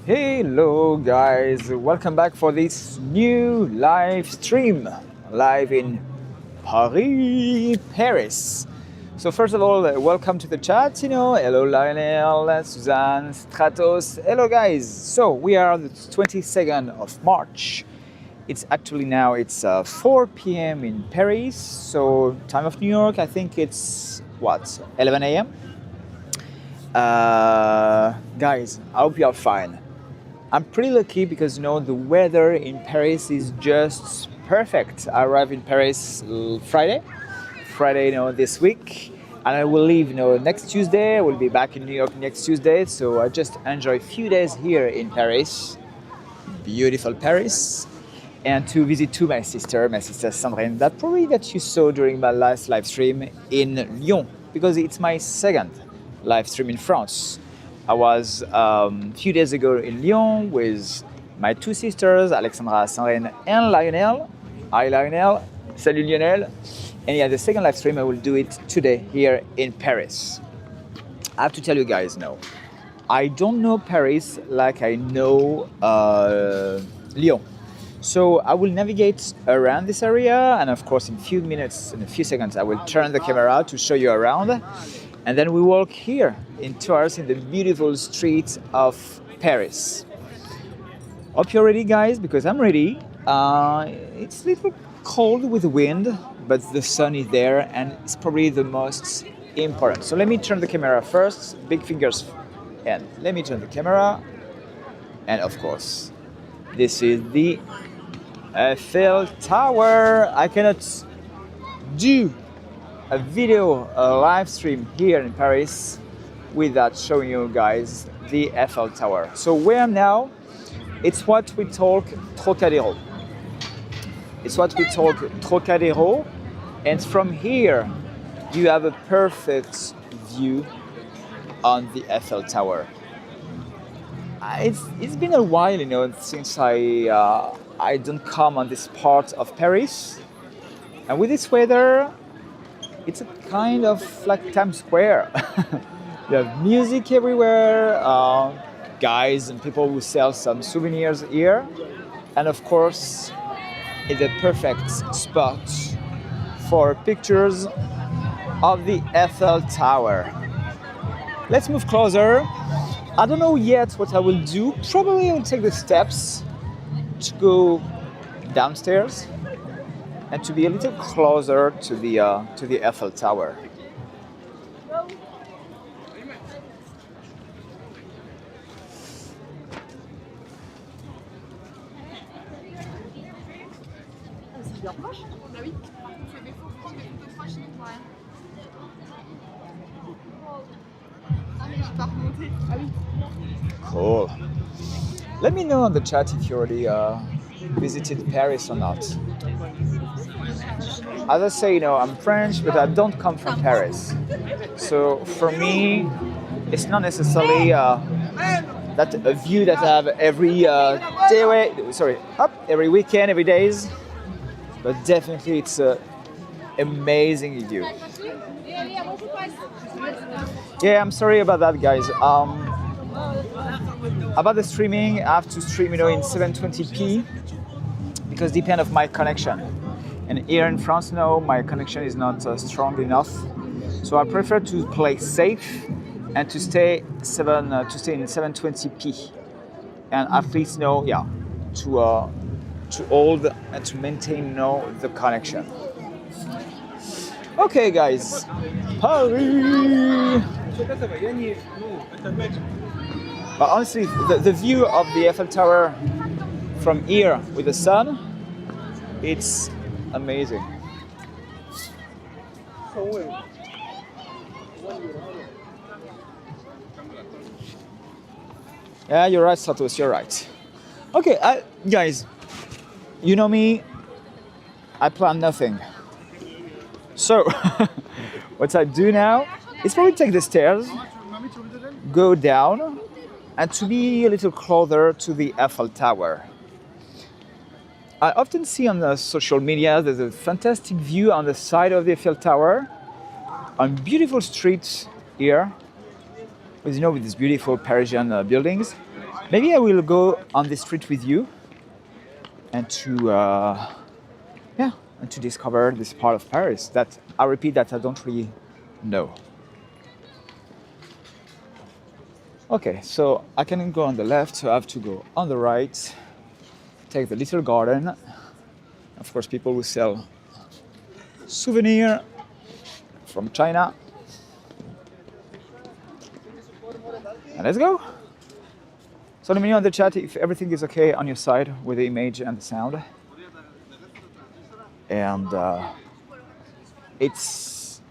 Hello guys, welcome back for this new live stream, live in Paris. So first of all, welcome to the chat, hello Lionel, Suzanne, Stratos, hello guys. So we are the 22nd of March. It's 4 p.m. in Paris, so time of New York, I think it's 11 a.m. Guys, I hope you are fine. I'm pretty lucky because the weather in Paris is just perfect. I arrived in Paris Friday, this week, and I will leave next Tuesday. I will be back in New York next Tuesday, so I just enjoy a few days here in Paris, beautiful Paris, and to visit my sister Sandrine, that you saw during my last live stream in Lyon, because it's my second live stream in France. I was a few days ago in Lyon with my two sisters, Alexandra, Sandrine, and Lionel. Hi Lionel, salut Lionel. And yeah, the second live stream I will do it today here in Paris. I have to tell you guys now, I don't know Paris like I know Lyon. So I will navigate around this area, and of course in a few seconds I will turn the camera to show you around. And then we walk here in tours in the beautiful streets of Paris. Hope you're ready, guys, because I'm ready. It's a little cold with the wind, but the sun is there, and it's probably the most important. So let me turn the camera first, big fingers, and let me turn the camera. And of course, this is the Eiffel Tower. I cannot do a live stream here in Paris without showing you guys the Eiffel Tower. So where I'm now, it's what we talk Trocadero. And from here, you have a perfect view on the Eiffel Tower. It's been a while, since I don't come on this part of Paris, and with this weather, it's a kind of like Times Square. You have music everywhere, guys and people who sell some souvenirs here. And of course, it's a perfect spot for pictures of the Eiffel Tower. Let's move closer. I don't know yet what I will do. Probably I will take the steps to go downstairs and to be a little closer to the Eiffel Tower. Cool. Let me know on the chat if you already visited Paris or not. As I say, I'm French, but I don't come from Paris. So for me, it's not necessarily that a view that I have every every weekend, every days. But definitely it's an amazing view. Yeah, I'm sorry about that, guys. About the streaming, I have to stream, in 720p because depend of my connection. And here in France now, my connection is not strong enough. So I prefer to play safe and to stay in 720p, and at least to hold and to maintain the connection. Okay, guys, Paris. But honestly, the view of the Eiffel Tower from here with the sun, it's amazing. Yeah, you're right, Satos, you're right. Okay, guys, you know me, I plan nothing. So, what I do now is probably take the stairs, go down, and to be a little closer to the Eiffel Tower. I often see on the social media there's a fantastic view on the side of the Eiffel Tower, on beautiful streets here, with these beautiful Parisian buildings. Maybe I will go on this street with you, and to discover this part of Paris that I repeat that I don't really know. Okay, so I can go on the left, so I have to go on the right, take the little garden. Of course, people will sell souvenir from China. And let's go. So let me know in the chat if everything is okay on your side with the image and the sound. And it's,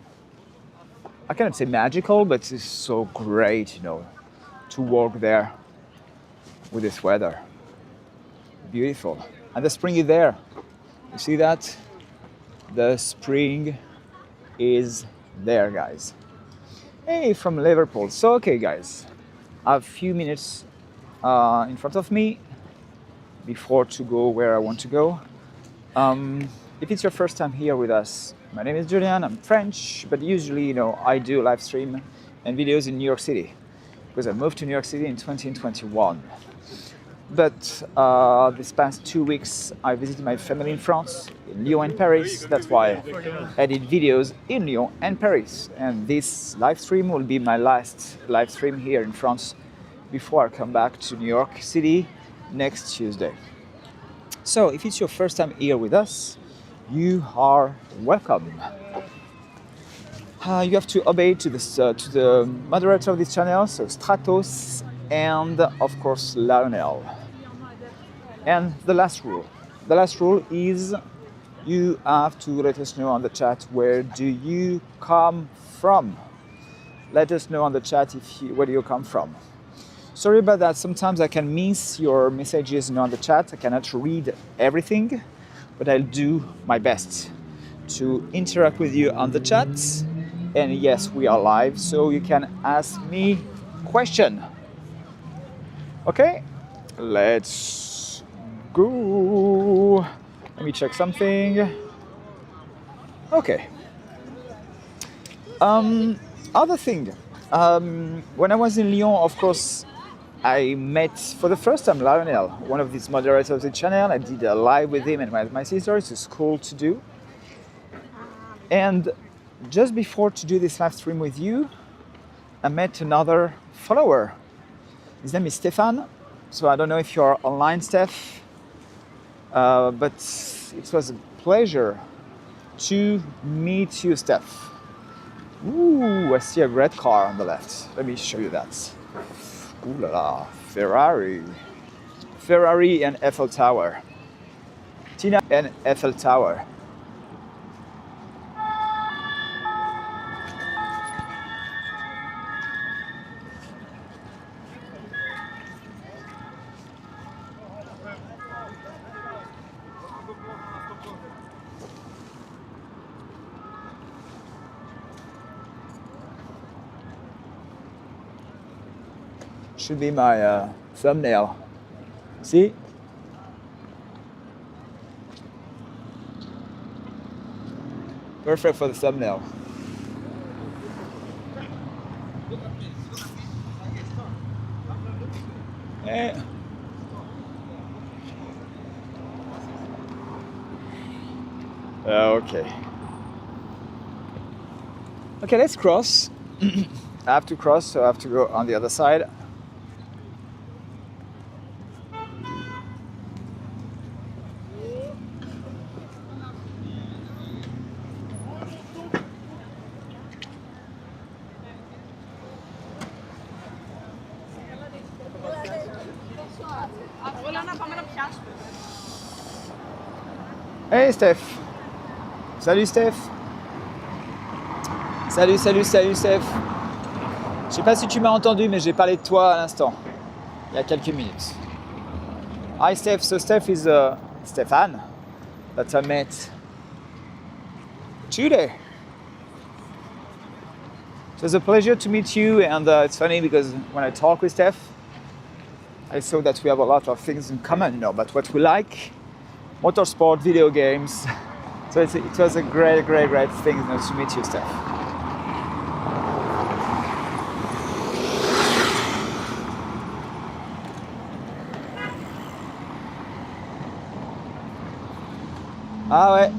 I cannot say magical, but it's so great, to walk there with this weather. Beautiful. And the spring is there. You see that? The spring is there, guys. Hey, from Liverpool. So, okay, guys, I have a few minutes in front of me before to go where I want to go. If it's your first time here with us, my name is Julien, I'm French, but usually, I do live stream and videos in New York City because I moved to New York City in 2021. But this past 2 weeks, I visited my family in France, in Lyon and Paris. That's why I did videos in Lyon and Paris. And this live stream will be my last live stream here in France before I come back to New York City next Tuesday. So if it's your first time here with us, you are welcome. You have to obey to the moderator of this channel, so Stratos, and of course Lionel. And the last rule is you have to let us know on the chat where do you come from. Let us know on the chat where do you come from. Sorry about that, sometimes I can miss your messages on the chat. I cannot read everything, but I'll do my best to interact with you on the chat. And yes, we are live, so you can ask me question. Okay, let's go. Let me check something. Okay. Other thing. When I was in Lyon, of course, I met for the first time Lionel, one of these moderators of the channel. I did a live with him and with my sister. It's cool to do. And just before to do this live stream with you, I met another follower. His name is Stefan. So I don't know if you're online, Steph, but it was a pleasure to meet you, Steph. Ooh, I see a red car on the left. Let me show you that. Ooh la la, Ferrari. Ferrari and Eiffel Tower. Tina and Eiffel Tower. Should be my thumbnail. See? Perfect for the thumbnail. Okay. Okay, let's cross. I have to cross, so I have to go on the other side. Hey Steph. Salut Steph. Salut Steph. Je sais pas si tu m'as entendu, mais j'ai parlé de toi à l'instant, il y a quelques minutes. Hi Steph. So Steph is Stéphane that I met today. It was a pleasure to meet you, and it's funny because when I talk with Steph, I saw that we have a lot of things in common, about what we like, motorsport, video games. So it was a great thing to meet you, Steph. Ah ouais,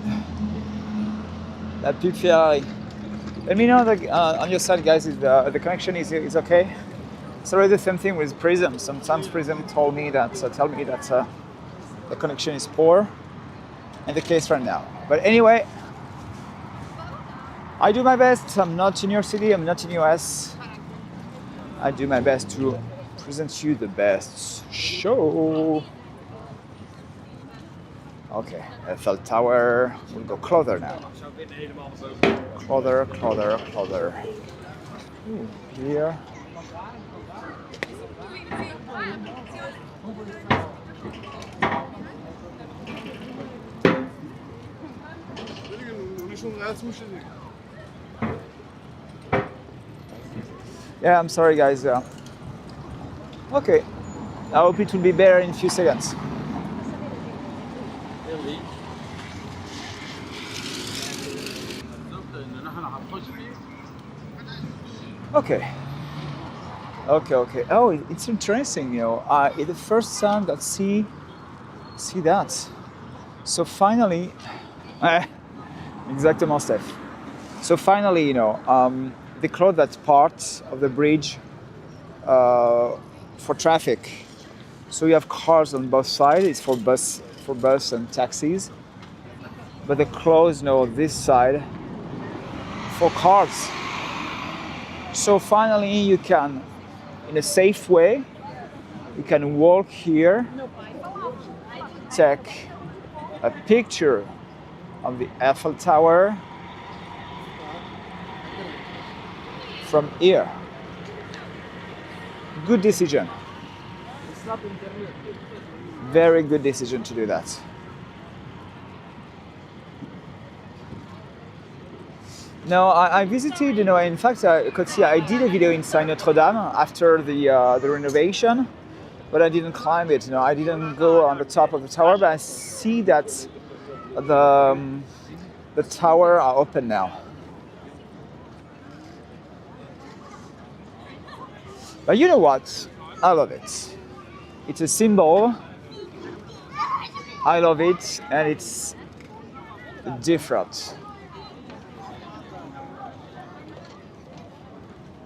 la pub Ferrari. Let me know on your side, guys, if the connection is okay. It's always the same thing with Prism. Sometimes Prism tell me that the connection is poor, in the case right now. But anyway, I do my best. I'm not in your city, I'm not in US. I do my best to present you the best show. Okay, Eiffel Tower. We'll go closer now. Closer. Ooh, here. Yeah, I'm sorry guys. Okay, I hope it will be better in a few seconds. Okay. Oh, it's interesting, it's the first time that see that. So finally, exactement, Steph. So finally, they closed that part of the bridge for traffic. So you have cars on both sides. It's for bus and taxis. But they closed, this side for cars. So finally, you can, in a safe way, you can walk here, take a picture of the Eiffel Tower from here. Good decision. Very good decision to do that. No, I visited, in fact, I did a video inside Notre Dame after the renovation, but I didn't climb it. I didn't go on the top of the tower, but I see that the tower are open now. But you know what? I love it. It's a symbol. I love it, and it's different.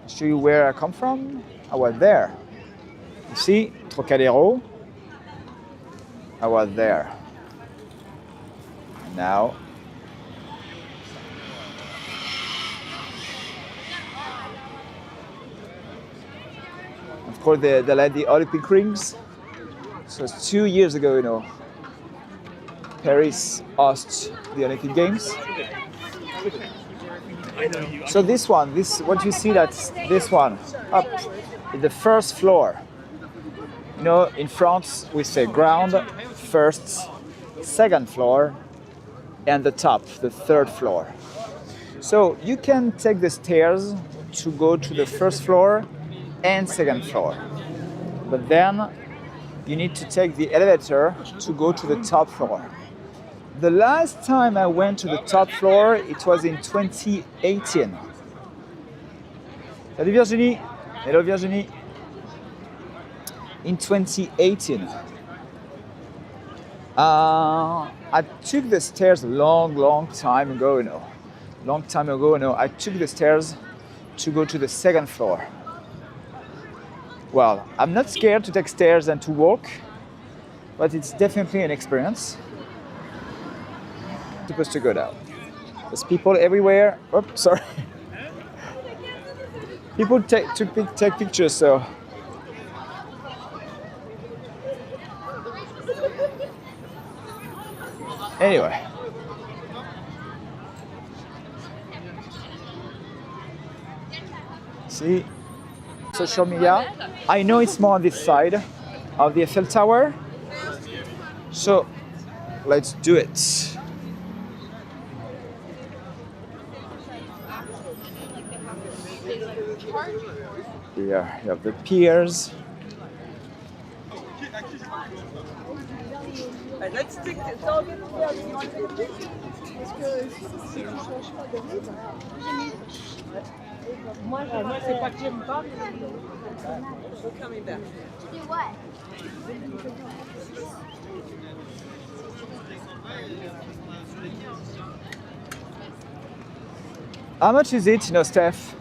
Show you where I come from. I was there. You see, Trocadero. I was there. Now, of course, they let the Olympic rings. So it's 2 years ago, Paris hosts the Olympic Games. So this one, what you see, that's this one, up in the first floor. In France we say ground, first, second floor, and the top, the third floor. So you can take the stairs to go to the first floor and second floor. But then you need to take the elevator to go to the top floor. The last time I went to the top floor, it was in 2018. Salut Virginie. Hello Virginie. In 2018. I took the stairs a long time ago, I took the stairs to go to the second floor. Well, I'm not scared to take stairs and to walk, but it's definitely an experience. Supposed to go down. There's people everywhere. Oops, sorry. People take pictures, so. Anyway. See, social media. I know it's more on this side of the Eiffel Tower. So let's do it. Here you have the piers. Let's stick to talking. Moi, c'est pas que j'aime pas, mais coming back. To do what? How much is it, Steph?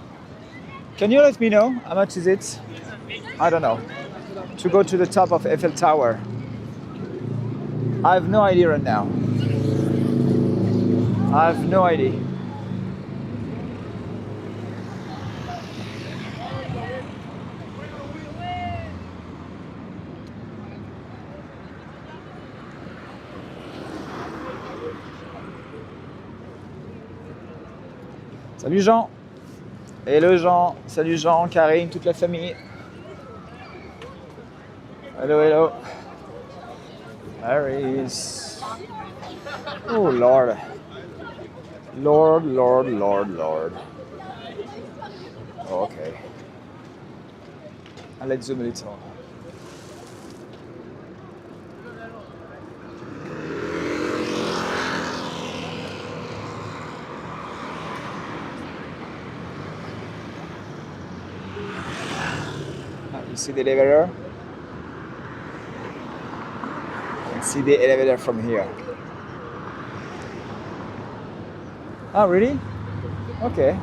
Can you let me know how much is it? I don't know. To go to the top of Eiffel Tower. I have no idea right now. I have no idea. Salut Jean. Hello Jean. Salut Jean, Karine, toute la famille. Hello, hello. Paris. Oh Lord. Lord, Lord, Lord, Lord. Okay. And let's zoom a little. You see the elevator? You can see the elevator from here. Oh, really? Okay.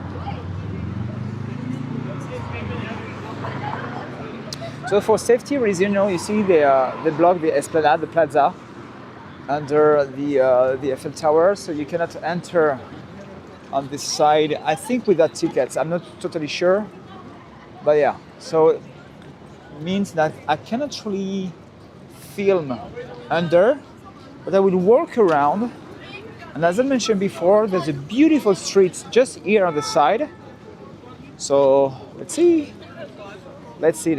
So for safety reason, you see the block, the Esplanade, the Plaza, under the Eiffel Tower, so you cannot enter on this side. I think without tickets. I'm not totally sure, but yeah. So it means that I cannot really film under, but I will walk around. And as I mentioned before, there's a beautiful street just here on the side. So let's see. Let's see.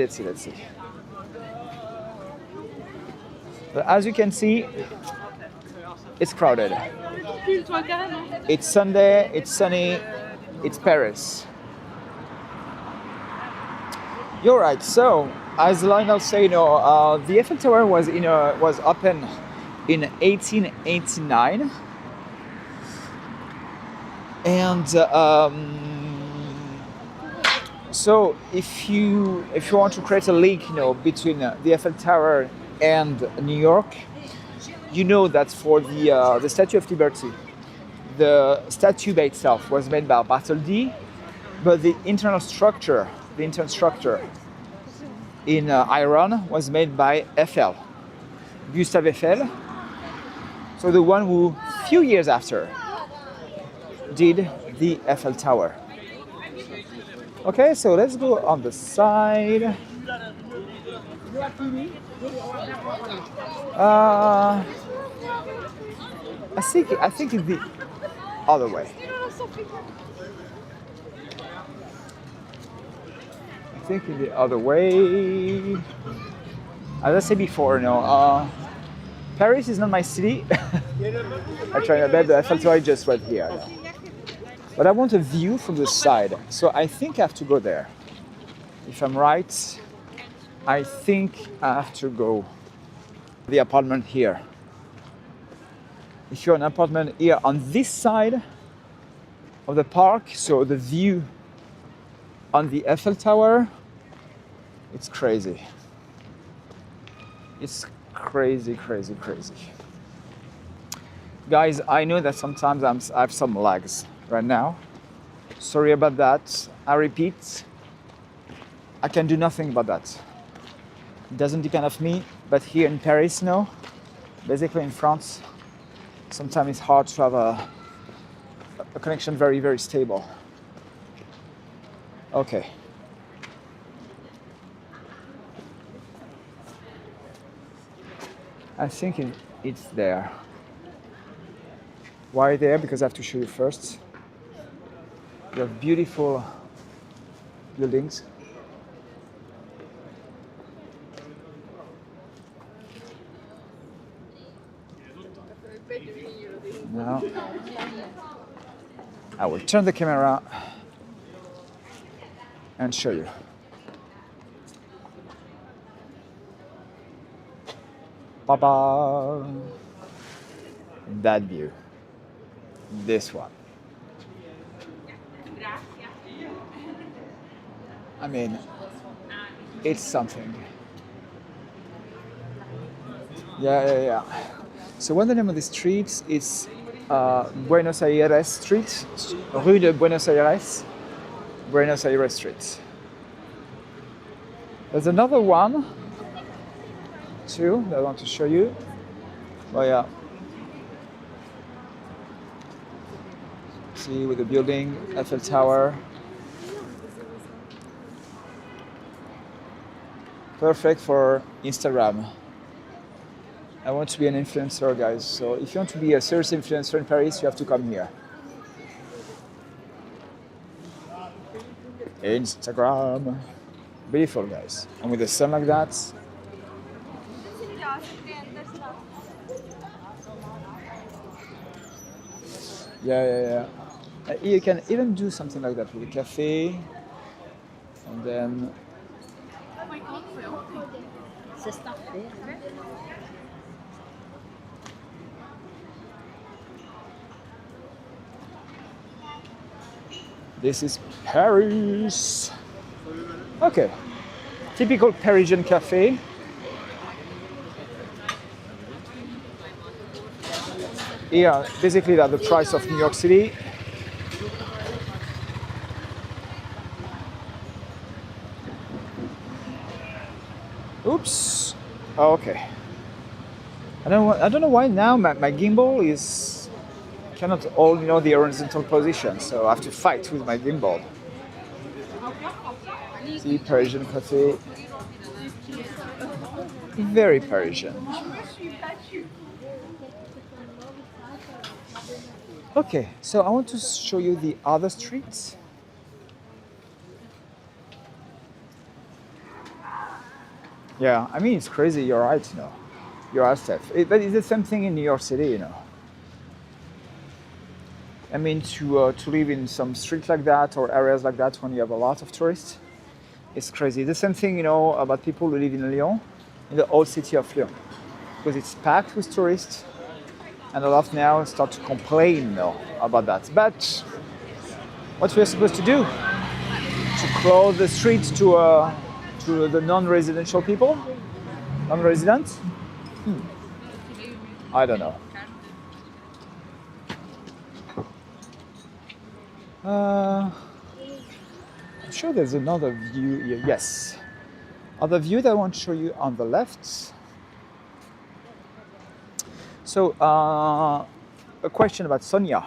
But as you can see, it's crowded. It's Sunday, it's sunny, it's Paris. You're right. So, as Lionel said, the Eiffel Tower was open in 1889. And so if you want to create a link, between the Eiffel Tower and New York, you know that for the Statue of Liberty, the statue by itself was made by Bartholdi, but the internal structure in iron was made by Eiffel, Gustave Eiffel. So the one who, few years after, did the Eiffel Tower. Okay, so let's go on the side. I think it's the other way. I think it's the other way. As I said before, Paris is not my city. I try my best, the Eiffel Tower is just right here. But I want a view from the side, so I think I have to go there. If I'm right, I think I have to go the apartment here. If you're an apartment here on this side of the park, so the view on the Eiffel Tower, it's crazy. It's crazy. Guys, I know that sometimes I have some lags right now. Sorry about that. I repeat, I can do nothing about that. It doesn't depend on me, but here in Paris, no. Basically in France, sometimes it's hard to have a connection very, very stable. Okay. I think it's there. Why there? Because I have to show you first. You have beautiful buildings. Now, I will turn the camera and show you. Ba-ba! That view. This one. I mean, it's something. Yeah. So what's the name of the street? It's Buenos Aires Street, Rue de Buenos Aires, Buenos Aires Street. There's another one, too, that I want to show you. Oh yeah. See, with the building, Eiffel Tower. Perfect for Instagram. I want to be an influencer, guys. So if you want to be a serious influencer in Paris, you have to come here. Instagram. Beautiful, guys. And with the sun like that. Yeah. You can even do something like that with a cafe. And then... This is Paris. Okay, typical Parisian cafe. Here, basically, at the price of New York City. Oops. Oh, okay. I don't know why now my gimbal is cannot hold, the horizontal position, so I have to fight with my gimbal. See, Parisian cafe. Very Parisian. Okay, so I want to show you the other streets. Yeah, I mean, it's crazy, you're right, You're right, Steph. But it's the same thing in New York City, I mean, to live in some streets like that or areas like that when you have a lot of tourists, it's crazy. The same thing, about people who live in Lyon, in the old city of Lyon, because it's packed with tourists, and a lot now start to complain about that. But what we're supposed to do? To close the streets to the non-residential people? Non-residents? I don't know. I'm sure there's another view here. Yes. Other view that I want to show you on the left. So, a question about Sonia.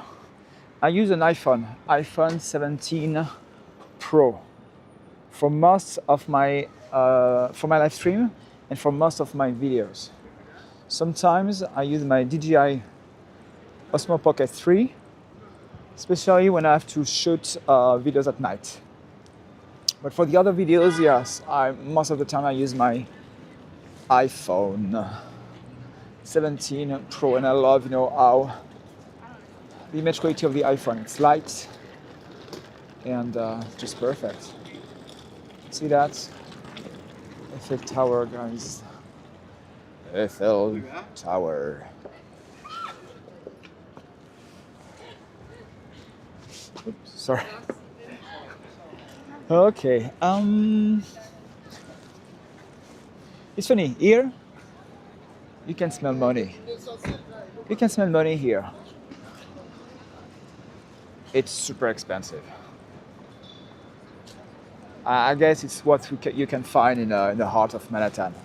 I use an iPhone 17 Pro for most of my live stream and for most of my videos. Sometimes I use my DJI Osmo Pocket 3, especially when I have to shoot videos at night. But for the other videos, yes, most of the time I use my iPhone 17 Pro, and I love, how the image quality of the iPhone. It's light and just perfect. See that? Eiffel Tower, guys. Eiffel Tower. Oops, sorry. Okay. It's funny. Here, you can smell money. You can smell money here. It's super expensive. I guess it's what you can find in the heart of Manhattan,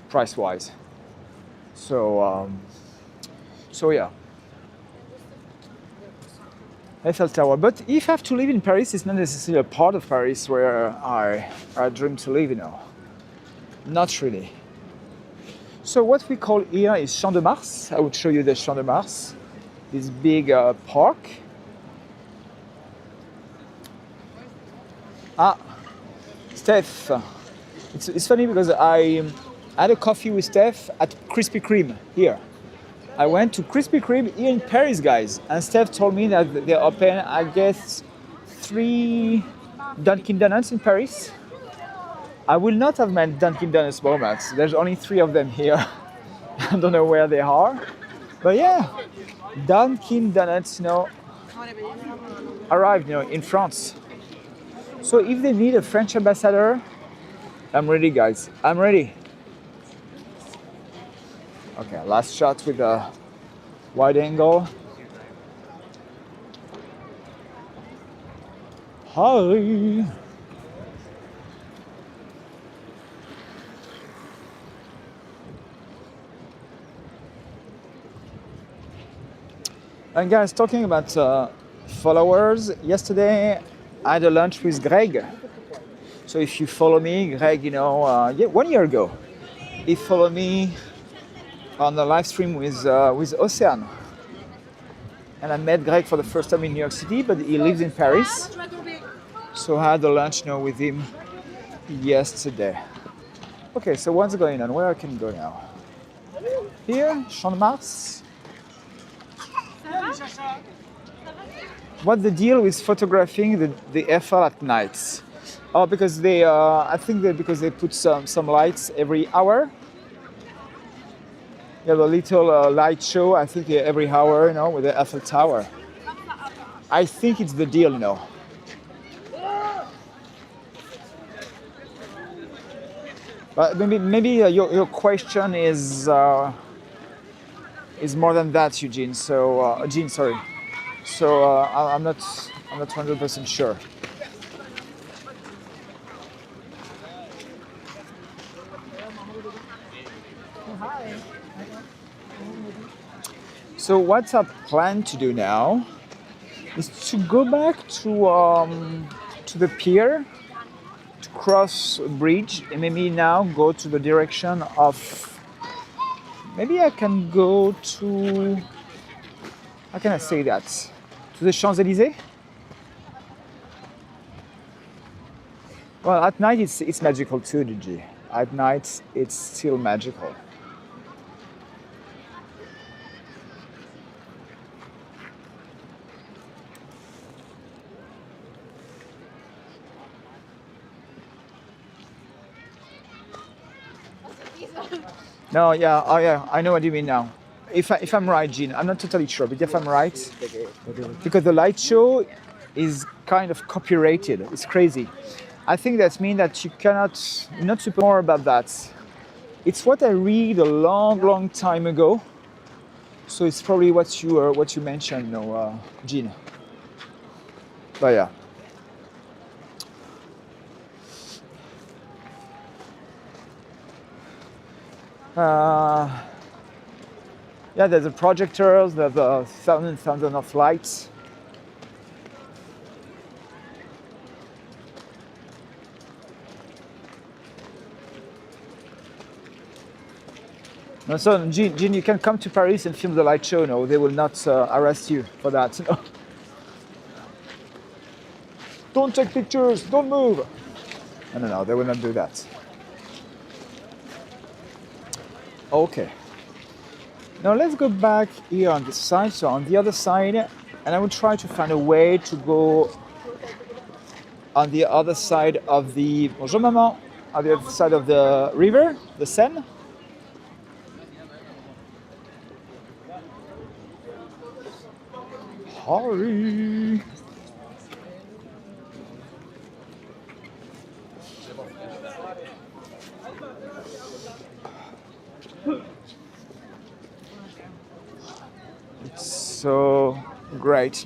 price-wise. So yeah, Eiffel Tower. But if I have to live in Paris, it's not necessarily a part of Paris where I dream to live. Not really. So what we call here is Champs de Mars. I would show you the Champs de Mars, this big park. Ah, Steph. It's funny because I had a coffee with Steph at Krispy Kreme here. I went to Krispy Kreme here in Paris, guys, and Steph told me that they open, I guess, 3 Dunkin' Donuts in Paris. I will not have my Dunkin' Donuts moments. There's only 3 of them here. I don't know where they are, but yeah, Dunkin' Donuts, arrived, in France. So if they need a French ambassador, I'm ready, guys. I'm ready. Okay, last shot with a wide angle. Hi. And guys, talking about followers, yesterday I had a lunch with Greg. So if you follow me, Greg, 1 year ago, he followed me on the live stream with Ocean. And I met Greg for the first time in New York City, but he lives in Paris. So I had a lunch with him yesterday. Okay, so what's going on? Where I can go now? Here, Champs de Mars. What's the deal with photographing the Eiffel at night? Oh, because I think that because they put some lights every hour. You have a little light show, I think every hour, with the Eiffel Tower. I think it's the deal, But maybe your question is more than that, Eugene. So Jean, sorry. So I'm not 100% sure. So what's our plan to do now is to go back to the pier, to cross a bridge, and maybe now go to the direction of. Maybe I can go to. How can I say that? To the Champs-Elysees? Well, at night it's magical too, DG. At night it's still magical. No, yeah, oh yeah, I know what you mean now. If I'm right, Jean, I'm not totally sure, but if I'm right, because the light show is kind of copyrighted. It's crazy. I think that means that you're not supposed more about that. It's what I read a long time ago. So it's probably what you mentioned, Jean. But yeah. Yeah, there's the projectors, there's the thousands of lights. No, so Jean, you can come to Paris and film the light show. No, they will not arrest you for that. No. Don't take pictures. Don't move. No, they will not do that. Okay. Now let's go back here on this side, so on the other side, and I will try to find a way to go on the other side of the bonjour maman, on the other side of the river, the Seine. Hurry! So great,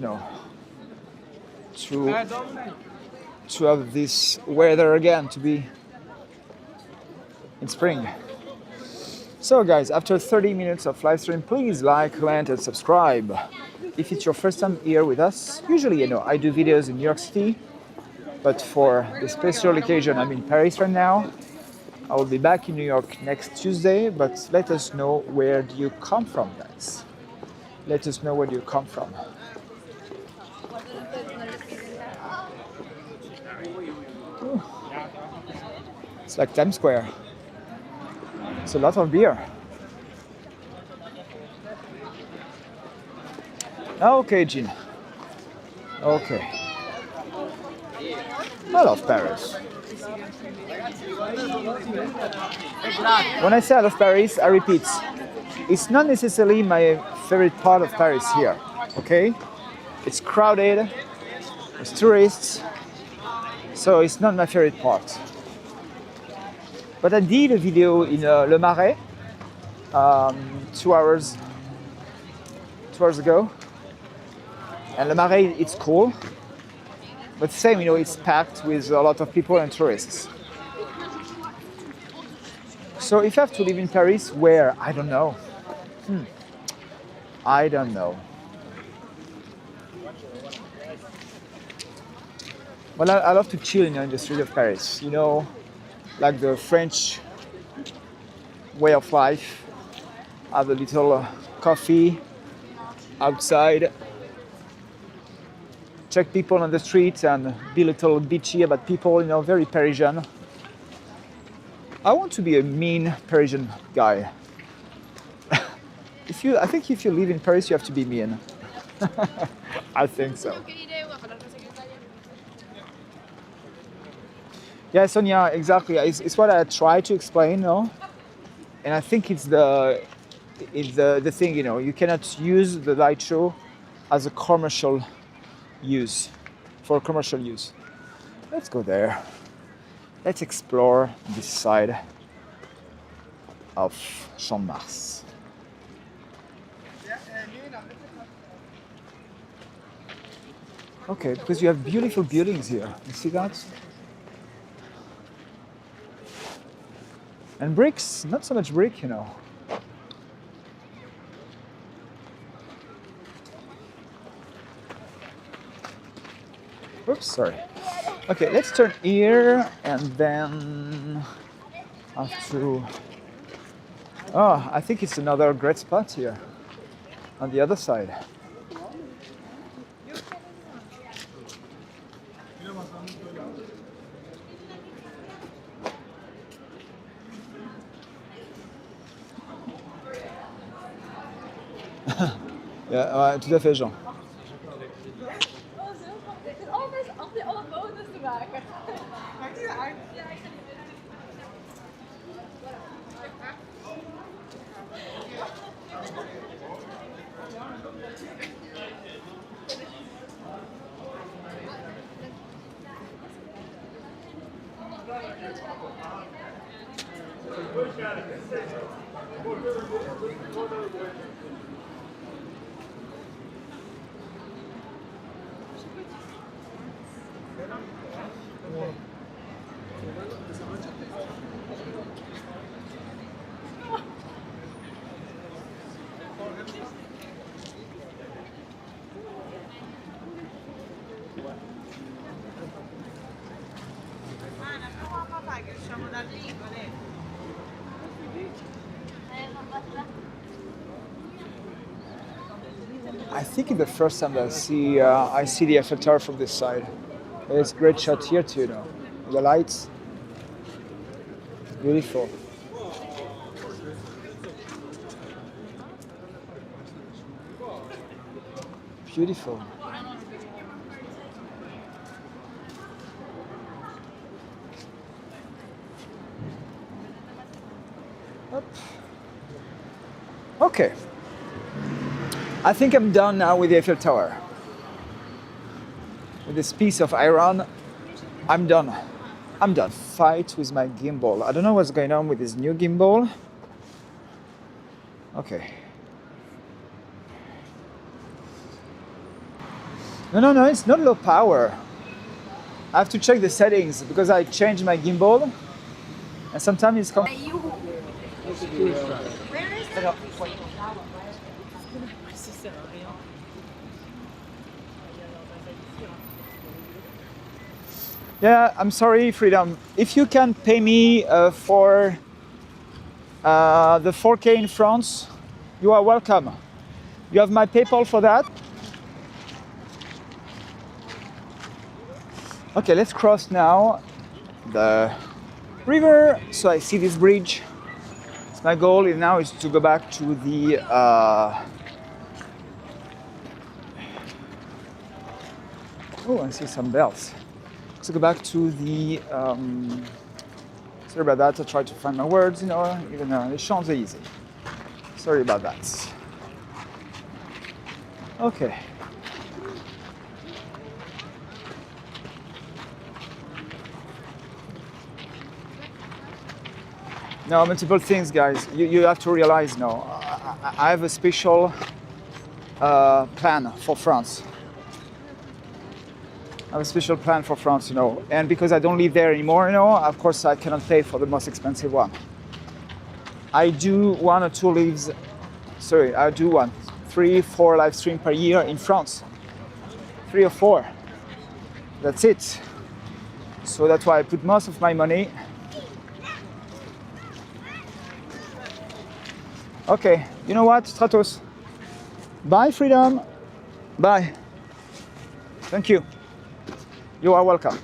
to to have this weather again, to be in spring. So guys, after 30 minutes of live stream, please like, comment and subscribe. If it's your first time here with us, usually I do videos in New York City, but for the special occasion I'm in Paris right now. I will be back in New York next Tuesday, but let us know where do you come from, guys. Let us know where do you come from. Ooh. It's like Times Square. It's a lot of beer. Okay, Jean. Okay. I love Paris. When I say I love Paris, I repeat, it's not necessarily my favorite part of Paris here, okay? It's crowded, it's tourists, so it's not my favorite part. But I did a video in Le Marais 2 hours ago. And Le Marais, it's cool. But same, it's packed with a lot of people and tourists. So if I have to live in Paris, where? I don't know. I don't know. Well, I love to chill in the street of Paris. Like the French way of life. Have a little coffee outside. Check people on the street and be a little bitchy about people, very Parisian. I want to be a mean Parisian guy. I think if you live in Paris, you have to be mean. I think so. Yeah, Sonia, exactly. It's what I try to explain, no? And I think it's the thing, you cannot use the light show as a commercial use, for commercial use. Let's go there. Let's explore this side of Champs-Elysees. Okay, because you have beautiful buildings here. You see that? And bricks, not so much brick, Oops, sorry. Okay, let's turn here and then have to... Oh, I think it's another great spot here on the other side. Ja, tout à fait, Jean. I think it's the first time that I see the Eiffel Tower from this side. It's a great shot here too, The lights, beautiful. Beautiful. Up. Okay. I think I'm done now with the Eiffel Tower. With this piece of iron, I'm done. I'm done. Fight with my gimbal. I don't know what's going on with this new gimbal. Okay. No, it's not low power. I have to check the settings because I changed my gimbal and sometimes it's coming. Yeah, I'm sorry, Freedom. If you can pay me for the 4K in France, you are welcome. You have my PayPal for that. Okay, let's cross now the river. So I see this bridge. So my goal is now to go back to the oh, I see some bells. To go back to the sorry about that. I tried to find my words, you know, even the Champs-Elysees. Sorry about that. Okay. No, multiple things, guys. You have to realize now. I have a special plan for France. I have a special plan for France, you know. And because I don't live there anymore, you know, of course I cannot pay for the most expensive one. I do 1 or 2 lives. Sorry, I do 1, 3, 4 live streams per year in France. 3 or 4. That's it. So that's why I put most of my money. Okay, you know what, Stratos? Bye, Freedom. Bye. Thank you. You are welcome.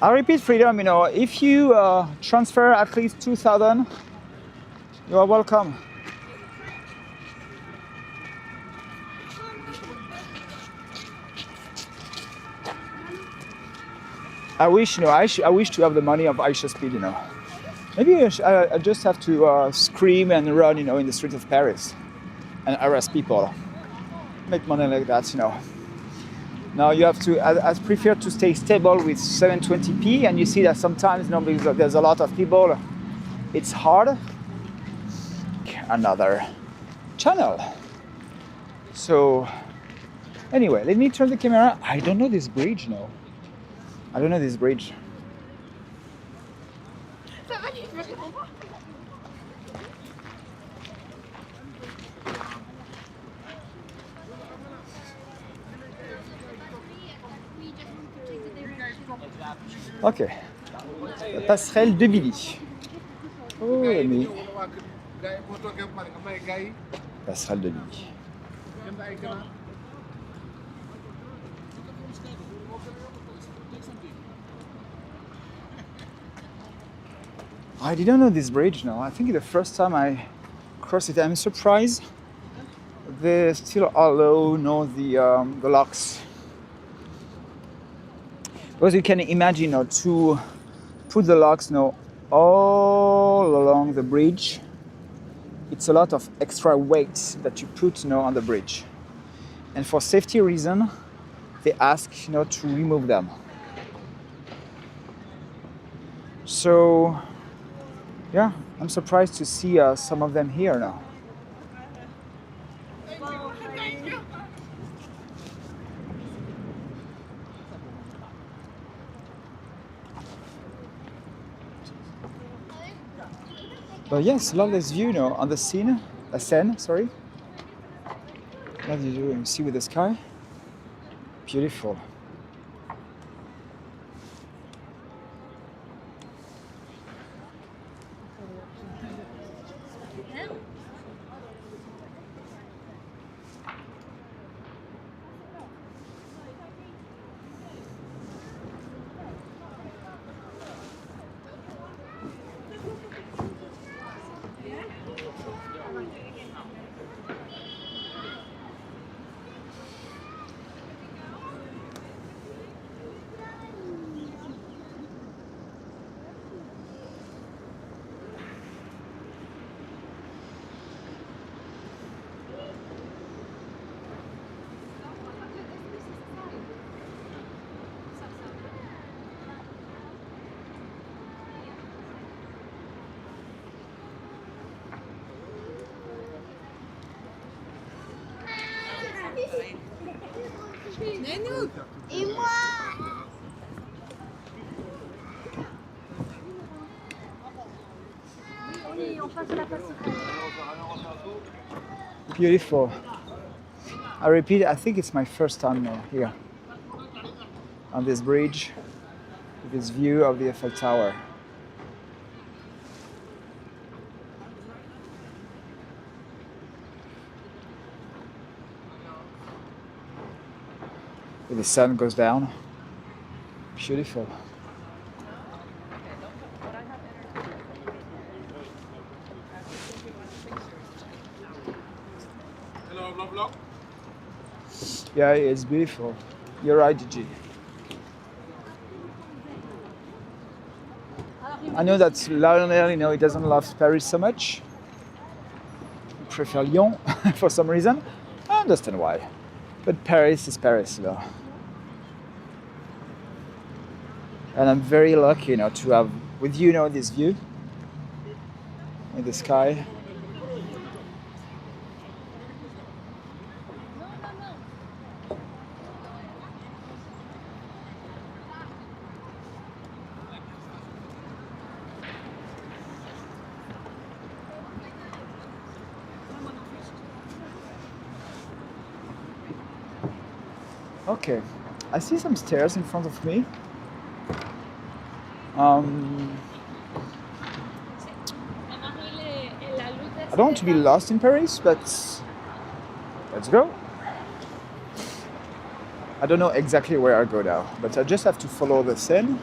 I repeat, Freedom, you know, if you transfer at least 2,000, you are welcome. I wish, you know, I wish to have the money of Aisha Speed, you know. Maybe I just have to scream and run, you know, in the streets of Paris and harass people. Make money like that, you know. Now you have to, I prefer to stay stable with 720p, and you see that sometimes, you know, because there's a lot of people, it's hard. Another channel. So, anyway, let me turn the camera. I don't know this bridge, no. I don't know this bridge. Ok. La passerelle de Billy. Oh, mais. Passerelle de Billy. I didn't know this bridge, no. I think the first time I crossed it, I'm surprised they still allow, no, the locks. Because you can imagine, you know, to put the locks, you know, all along the bridge, it's a lot of extra weight that you put, you know, on the bridge. And for safety reason, they ask, you know, to remove them. So, yeah, I'm surprised to see some of them here now. But yes, love this view, you know, on the Seine, sorry. Love you do, see with the sky. Beautiful. Et moi. Oui, on passe la passerelle. Beautiful. I repeat, I think it's my first time here on this bridge with this view of the Eiffel Tower. When the sun goes down. Beautiful. Hello, vlog vlog. Yeah, it's beautiful. You're right, Gigi. I know that Lionel, he doesn't love Paris so much. He prefers Lyon for some reason. I understand why. But Paris is Paris, though. And I'm very lucky, to have with you, this view in the sky. Okay, I see some stairs in front of me. I don't want to be lost in Paris, but let's go. I don't know exactly where I go now, but I just have to follow the Seine.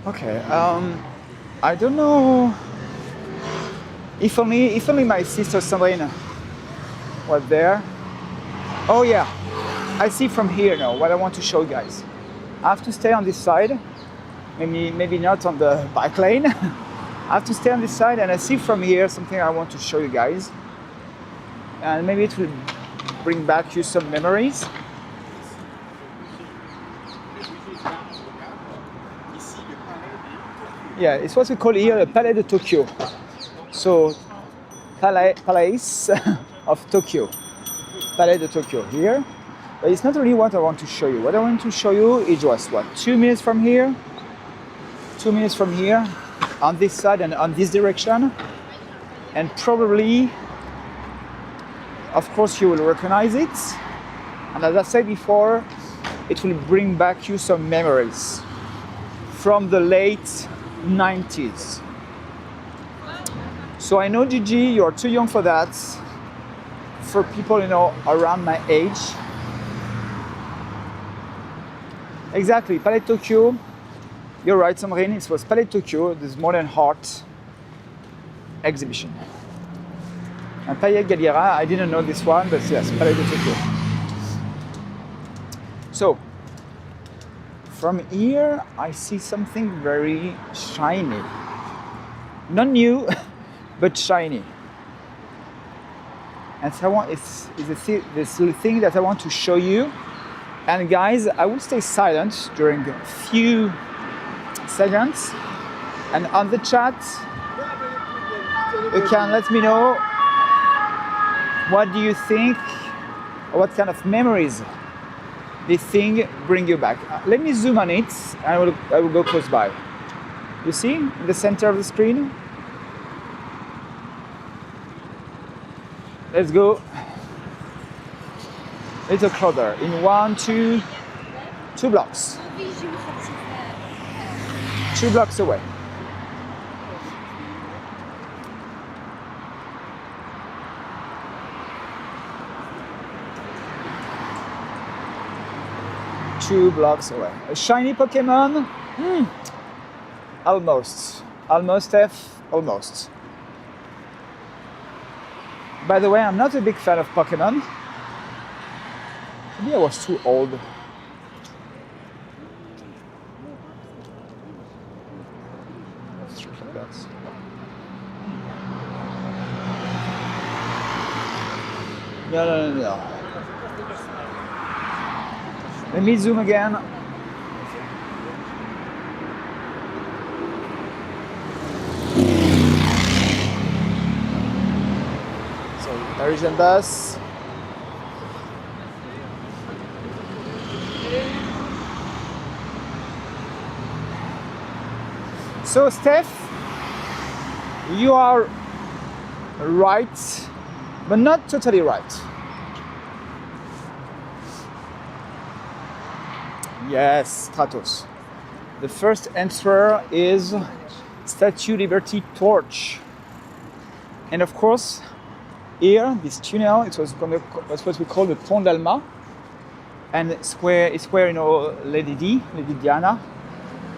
Okay, I don't know if only my sister Sandrine was there. Oh yeah, I see from here now what I want to show you guys. I have to stay on this side, maybe not on the bike lane. I have to stay on this side, and I see from here something I want to show you guys, and maybe it will bring back you some memories. Yeah, it's what we call here the Palais de Tokyo. So, Palais of Tokyo. Palais de Tokyo here. But it's not really what I want to show you. What I want to show you is just 2 minutes from here, 2 minutes from here, on this side and on this direction. And probably, of course, you will recognize it. And as I said before, it will bring back you some memories from the late 90s. So I know, Gigi, you're too young for that. For people, around my age. Exactly, Palais Tokyo. You're right, Sandrine. It was Palais Tokyo, this modern art exhibition. And Palais Galliera, I didn't know this one, but yes, Palais de Tokyo. So, from here, I see something very shiny. Not new, but shiny. And so it's this little thing that I want to show you. And guys, I will stay silent during a few seconds. And on the chat, you can let me know what do you think, or what kind of memories this thing bring you back. Let me zoom on it, and I will go close by. You see, in the center of the screen? Let's go a little closer, in 2 blocks. 2 blocks away. 2 blocks away. A shiny Pokemon? Almost. Almost, F. Almost. By the way, I'm not a big fan of Pokemon. Maybe I was too old. No. Let me zoom again. So, Parisian bus. So, Steph, you are right, but not totally right. Yes, Stratos. The first answer is Statue Liberty Torch. And of course, here, this tunnel, it was what we call the Pont Alexandre. And it's where Lady Diana,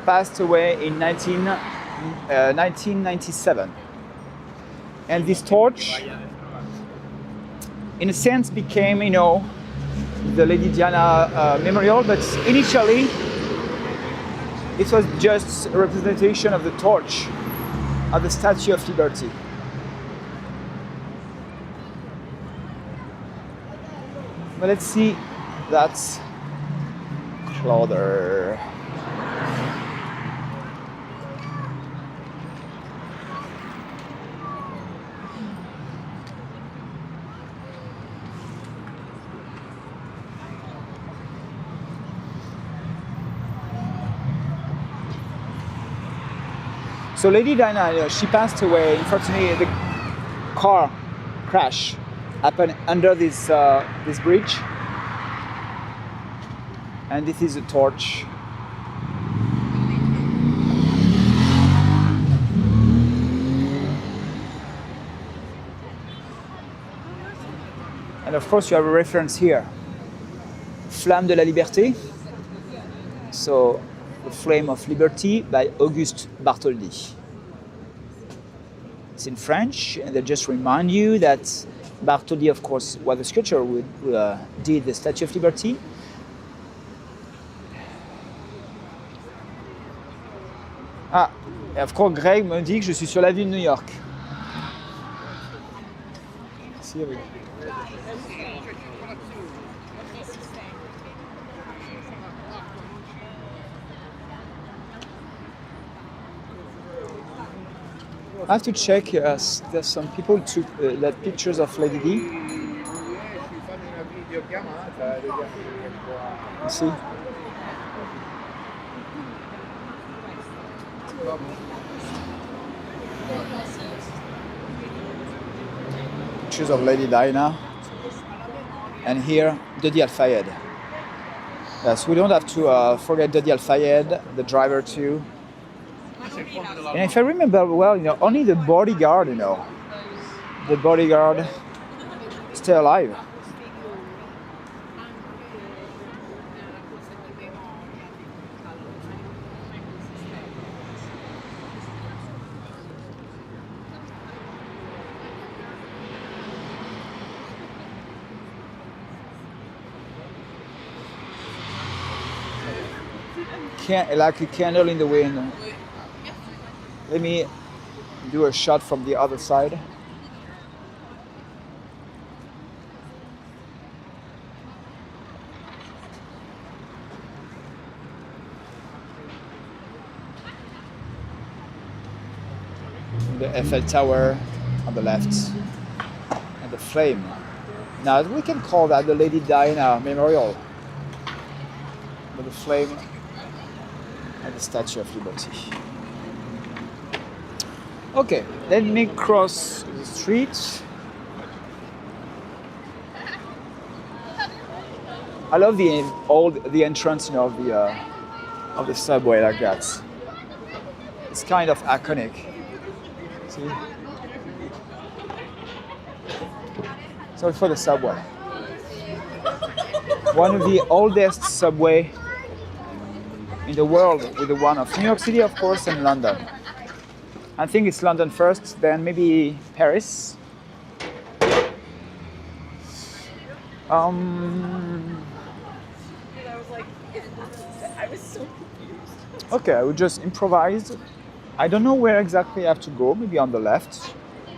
passed away in 1997. And this torch, in a sense, became, the Lady Diana memorial, but initially it was just a representation of the torch of the Statue of Liberty. But let's see that closer. So Lady Diana, she passed away. Unfortunately, the car crash happened under this bridge, and this is a torch. And of course, you have a reference here, Flamme de la Liberté. So, The Flame of Liberty by Auguste Bartholdi. It's in French, and they just remind you that Bartholdi, of course, was the sculptor who did the Statue of Liberty. Ah, et of course, Greg me dit que je suis sur la ville de New York. Merci, oui. I have to check. There's some people took that pictures of Lady Di. You see? Pictures of Lady Diana. And here, Dodi Al-Fayed. Yes, we don't have to forget Dodi Al-Fayed, the driver too. And if I remember well, only the bodyguard, the bodyguard still alive. Like a candle in the wind. Let me do a shot from the other side. The Eiffel Tower on the left, and the flame. Now we can call that the Lady Diana Memorial. But the flame and the Statue of Liberty. Okay, let me cross the street. I love the entrance, of the subway like that. It's kind of iconic. See? Sorry for the subway. One of the oldest subway in the world with the one of New York City, of course, and London. I think it's London first, then maybe Paris. I was like, I was so confused. Okay, I will just improvise. I don't know where exactly I have to go, maybe on the left,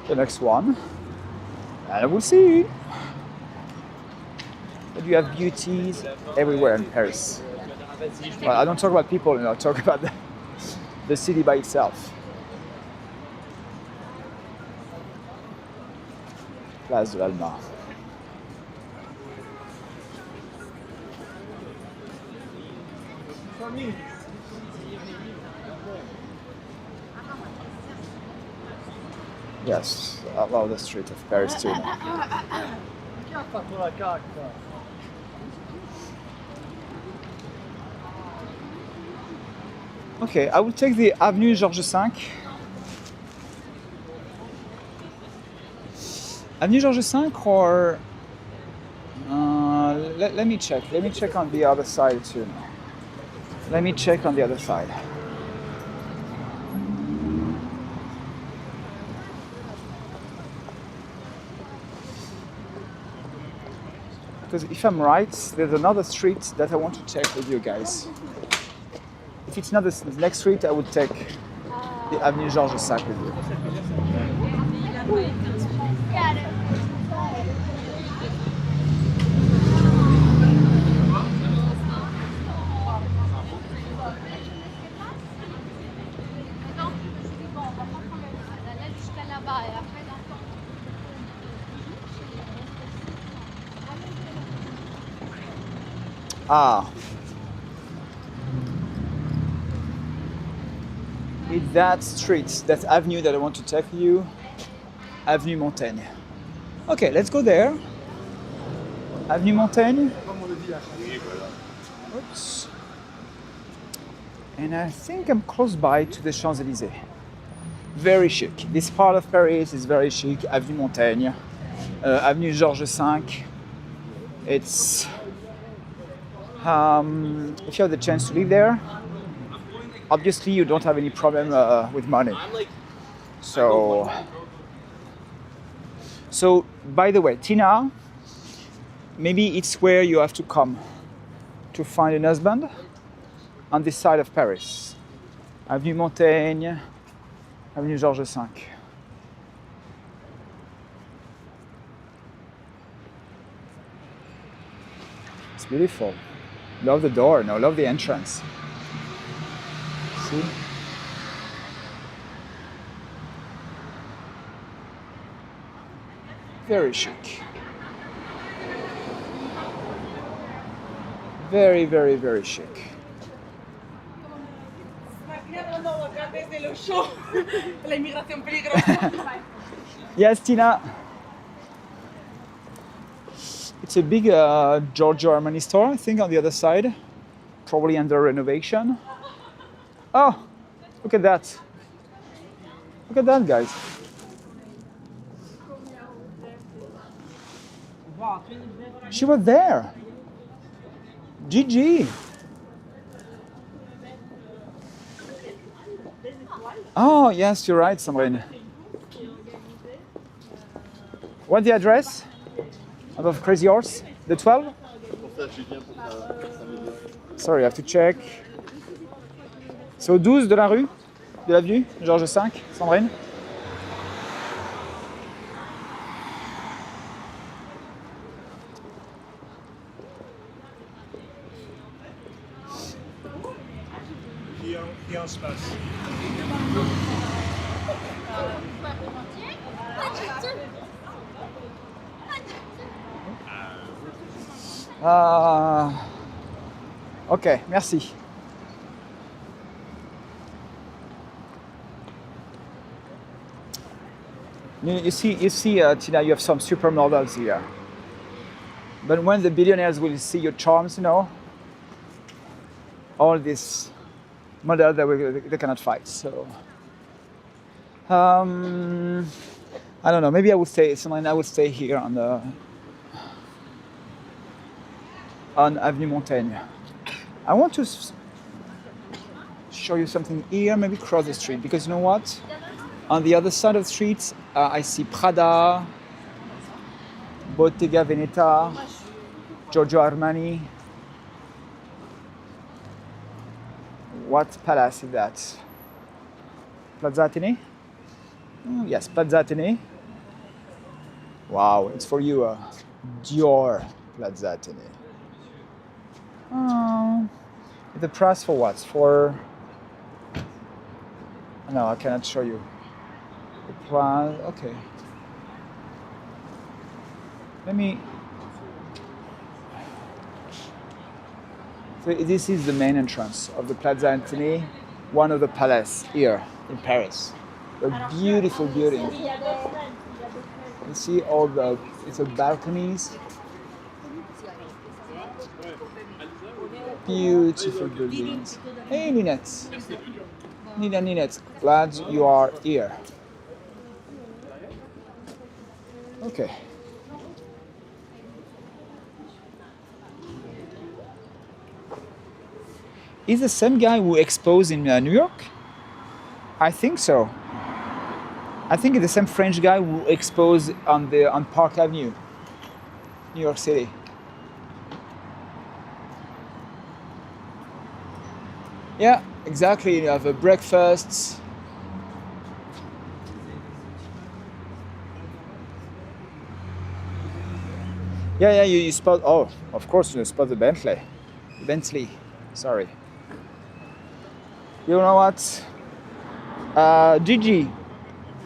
the next one. And we'll see. But you have beauties everywhere in Paris. Well, I don't talk about people, I talk about the city by itself. Place de l'Alma. Yes, I love the street of Paris too. Okay, I will take the Avenue Georges V. Avenue Georges V, or let me check. Let me check on the other side too. Let me check on the other side. Because if I'm right, there's another street that I want to check with you guys. If it's not the next street, I would take the Avenue Georges V with you. Ah. It's that street, that avenue that I want to take you, Avenue Montaigne. Okay, let's go there. Avenue Montaigne. Oops. And I think I'm close by to the Champs-Elysees. Very chic. This part of Paris is very chic. Avenue Montaigne, Avenue Georges V. It's if you have the chance to live there, obviously you don't have any problem with money. So by the way, Tina, maybe it's where you have to come to find an husband, on this side of Paris. Avenue Montaigne, Avenue Georges V. It's beautiful. Love the door, no, love the entrance. See? Very chic. Very, very, very chic. Yes, Tina. It's a big Giorgio Armani store, I think, on the other side. Probably under renovation. Oh, look at that. Look at that, guys. She was there. Gigi. Oh, yes, you're right, Sandrine. What's the address? Of Crazy Horse? The 12? Sorry, I have to check. C'est au 12 de la rue, de l'avenue, Georges V, Sandrine. Qui en se passe? Ok, merci. You see, Tina, you have some supermodels here. But when the billionaires will see your charms, all these models they cannot fight. So, I don't know. Maybe I would stay. I would stay here on Avenue Montaigne. I want to show you something here, maybe cross the street, because you know what? On the other side of the street, I see Prada, Bottega Veneta, Giorgio Armani. What palace is that? Plaza Athénée? Yes, Plaza Athénée. Wow, it's for you, Dior Plaza Athénée. The price for what? For... No, I cannot show you. The price, okay. Let me... So this is the main entrance of the Plaza Athénée, one of the palaces here in Paris. A beautiful building. You see all the balconies. Beautiful buildings. Hey, Ninette. Ninette, glad you are here. Okay. Is the same guy who exposed in New York? I think so. I think it's the same French guy who exposed on Park Avenue, New York City. Yeah, exactly. You have breakfasts. Yeah, you spot. Oh, of course, you spot the Bentley. Sorry. You know what? Gigi,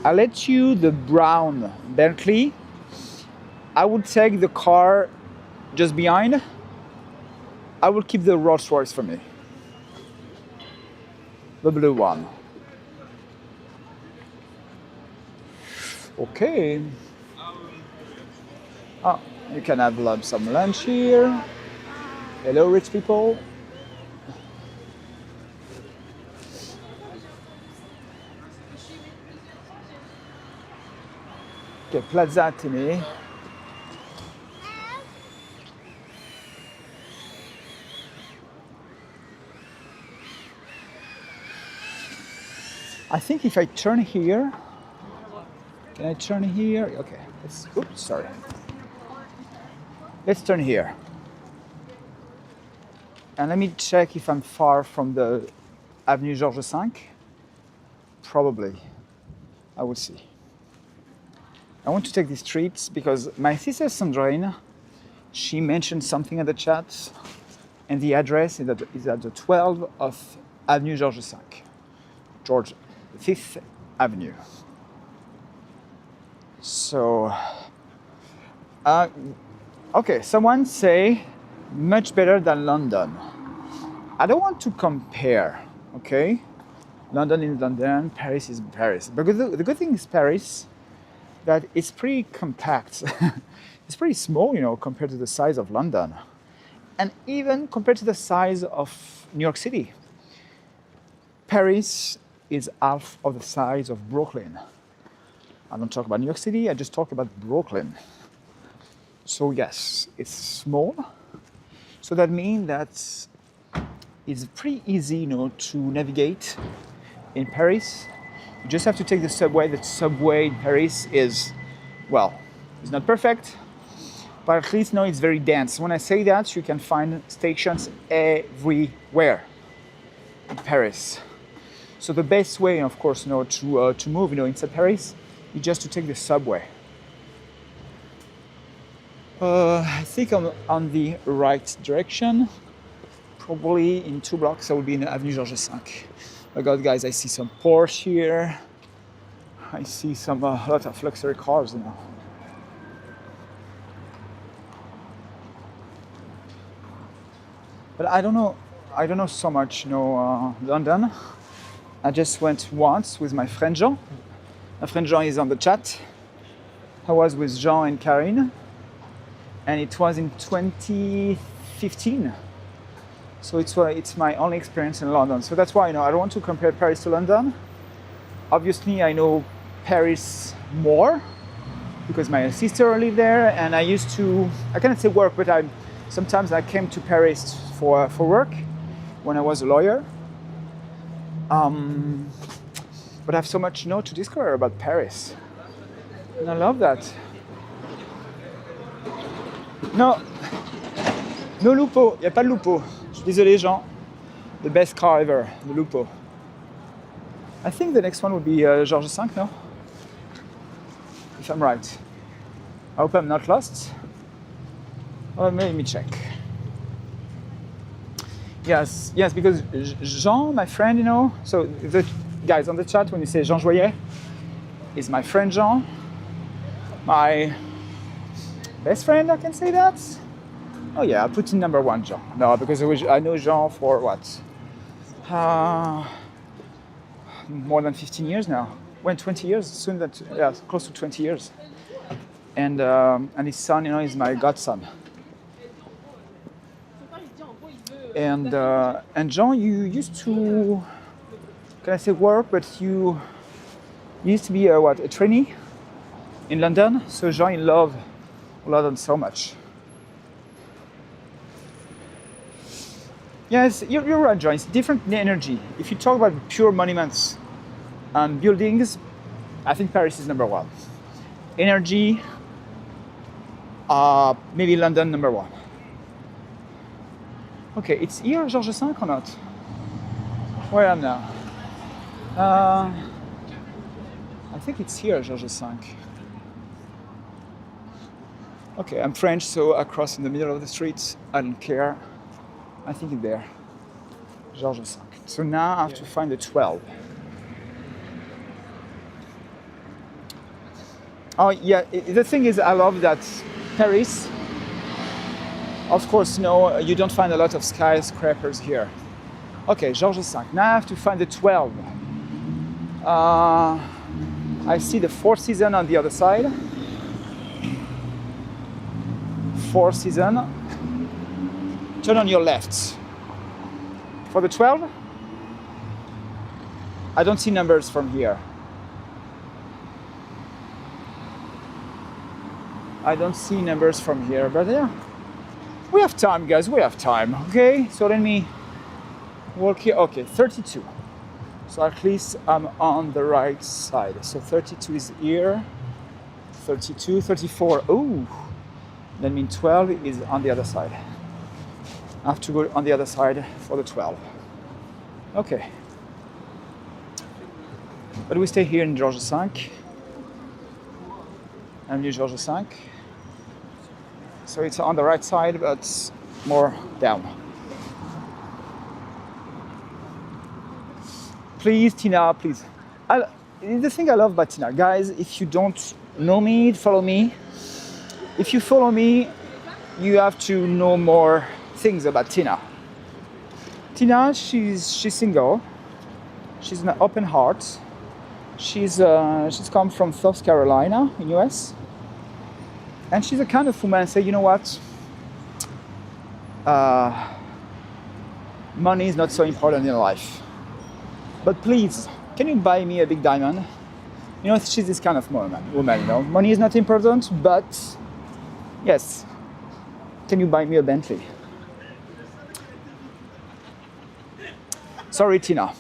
I'll let you the brown Bentley. I would take the car just behind. I will keep the Rolls Royce for me. The blue one. Okay. Oh, you can have some lunch here. Hello, rich people. Okay, Plaza Athénée. I think if I turn here, can I turn here? Okay, oops, sorry. Let's turn here. And let me check if I'm far from the Avenue Georges V. Probably. I will see. I want to take these streets because my sister Sandrine, she mentioned something in the chat, and the address is at the 12 of Avenue Georges V. George 5th Avenue. So, okay, someone say much better than London. I don't want to compare, okay? London is London, Paris is Paris. But the good thing is Paris, that it's pretty compact. It's pretty small, compared to the size of London. And even compared to the size of New York City. Paris is half of the size of Brooklyn. I don't talk about New York City, I just talk about Brooklyn. So yes, it's small. So that means that it's pretty easy, to navigate in Paris. You just have to take the subway. The subway in Paris is, it's not perfect, but at least it's very dense. When I say that, you can find stations everywhere in Paris. So the best way, of course, to move, inside Paris, is just to take the subway. I think I'm on the right direction. Probably in 2 blocks I will be in Avenue Georges V. Oh God, guys, I see some Porsche here. I see some a lot of luxury cars now. But I don't know so much, London. I just went once with my friend Jean. My friend Jean is on the chat. I was with Jean and Karine, and it was in 2015. So it's my only experience in London. So that's why I don't want to compare Paris to London. Obviously, I know Paris more because my sister lived there, and I cannot say work, but sometimes I came to Paris for work when I was a lawyer. Um, but I have so much to discover about Paris. And I love that. No, no Lupo, il n'y a pas de Lupo. Je suis désolé, Jean. The best car ever, the Lupo. I think the next one would be Georges V, no? If I'm right. I hope I'm not lost. Well, let me check. Yes, because Jean, my friend, so the guys on the chat, when you say Jean Joyet, is my friend Jean. My best friend, I can say that? Oh yeah, I'll put in number one, Jean. No, because I know Jean for what? More than 15 years now. When 20 years, soon that, yeah, close to 20 years. And his son, is my godson. And Jean, you used to, can I say work, but you used to be a trainee in London. So Jean, you love London so much. Yes, you're right, John. It's different energy. If you talk about pure monuments and buildings, I think Paris is number one. Energy, maybe London number one. Okay, it's here, Georges V or not? Where I am now? I think it's here, Georges V. Okay, I'm French, so I cross in the middle of the street. I don't care. I think it's there. Georges V. So now I have to find the 12. Oh yeah, the thing is, I love that Paris, of course, no, you don't find a lot of skyscrapers here. Okay, Georges V. Now I have to find the 12. I see the Four Seasons on the other side. Four Seasons. Turn on your left. For the 12, I don't see numbers from here. I don't see numbers from here, but yeah. We have time, guys, we have time, okay? So let me walk here. Okay, 32. So at least I'm on the right side. So 32 is here. 32, 34, ooh. That means 12 is on the other side. I have to go on the other side for the 12. Okay. But we stay here in Georges V. Avenue Georges V. So it's on the right side, but more down. Please, Tina, please. The thing I love about Tina, guys, if you don't know me, follow me. If you follow me, you have to know more things about Tina. Tina, she's single. She's an open heart. She's come from South Carolina in US. And she's a kind of woman say, you know what? Money is not so important in life. But please, can you buy me a big diamond? She's this kind of woman, Money is not important, but yes, can you buy me a Bentley? Sorry, Tina.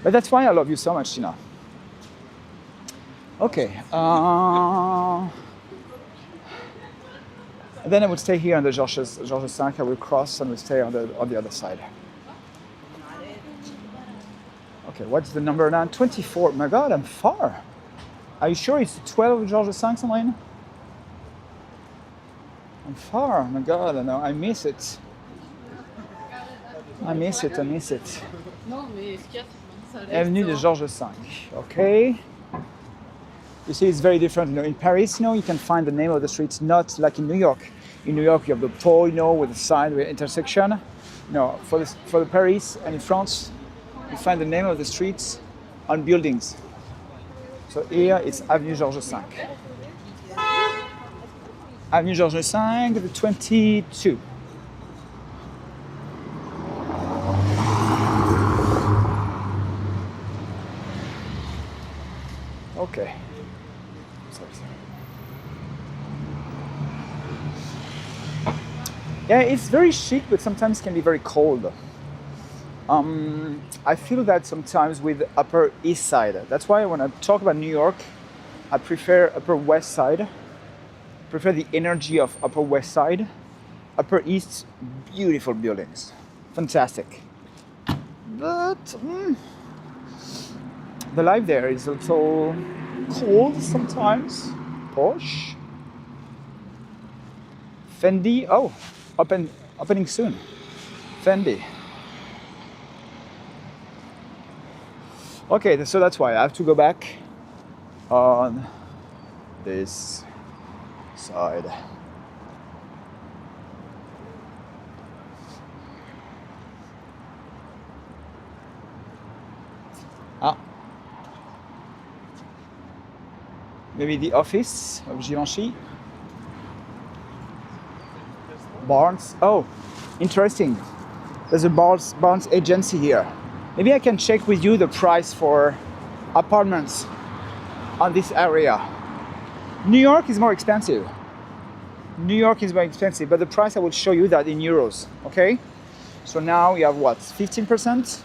But that's why I love you so much, Tina. Okay. Then I would stay here on the Georges V. I will cross and we'll stay on the other side. Okay, what's the number now? 24. My God, I'm far. Are you sure it's 12 Georges V, somewhere? I'm far. My God, I know. I miss it. I miss it. Avenue de Georges V. Okay. You see, it's very different. In Paris, you can find the name of the streets not like in New York. In New York, you have the pole, with the sign, with intersection. No, for the Paris and in France, you find the name of the streets on buildings. So here it's Avenue Georges V. Avenue Georges V, the 22. Okay. Yeah, it's very chic, but sometimes can be very cold. I feel that sometimes with Upper East Side. That's why when I talk about New York, I prefer Upper West Side. Prefer the energy of Upper West Side. Upper East, beautiful buildings, fantastic. But the life there is a little cold sometimes. Posh. Fendi. Oh, opening soon. Fendi. Okay, so that's why I have to go back on this side. Ah. Maybe the office of Givenchy. Barnes. Oh, interesting. There's a Barnes agency here. Maybe I can check with you the price for apartments on this area. New York is more expensive. New York is more expensive, but the price I will show you that in euros, okay? So now we have what, 15%?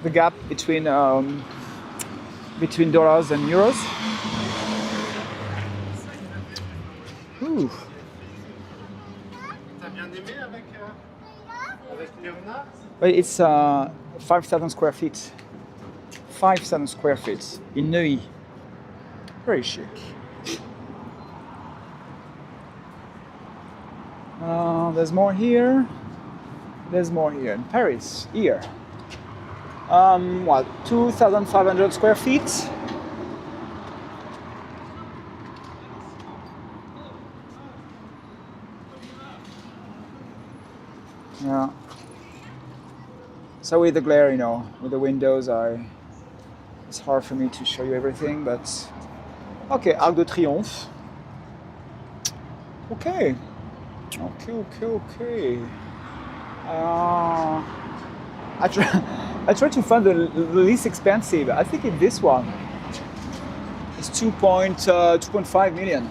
The gap between dollars and euros. Ooh. But it's 5,000 square feet. 5,000 square feet in Neuilly. Very chic. There's more here. There's more here in Paris. Here. What? 2,500 square feet. Yeah. So with the glare, with the windows, it's hard for me to show you everything, but okay, Arc de Triomphe. Okay. I try to find the least expensive. I think in this one, it's 2.5 million,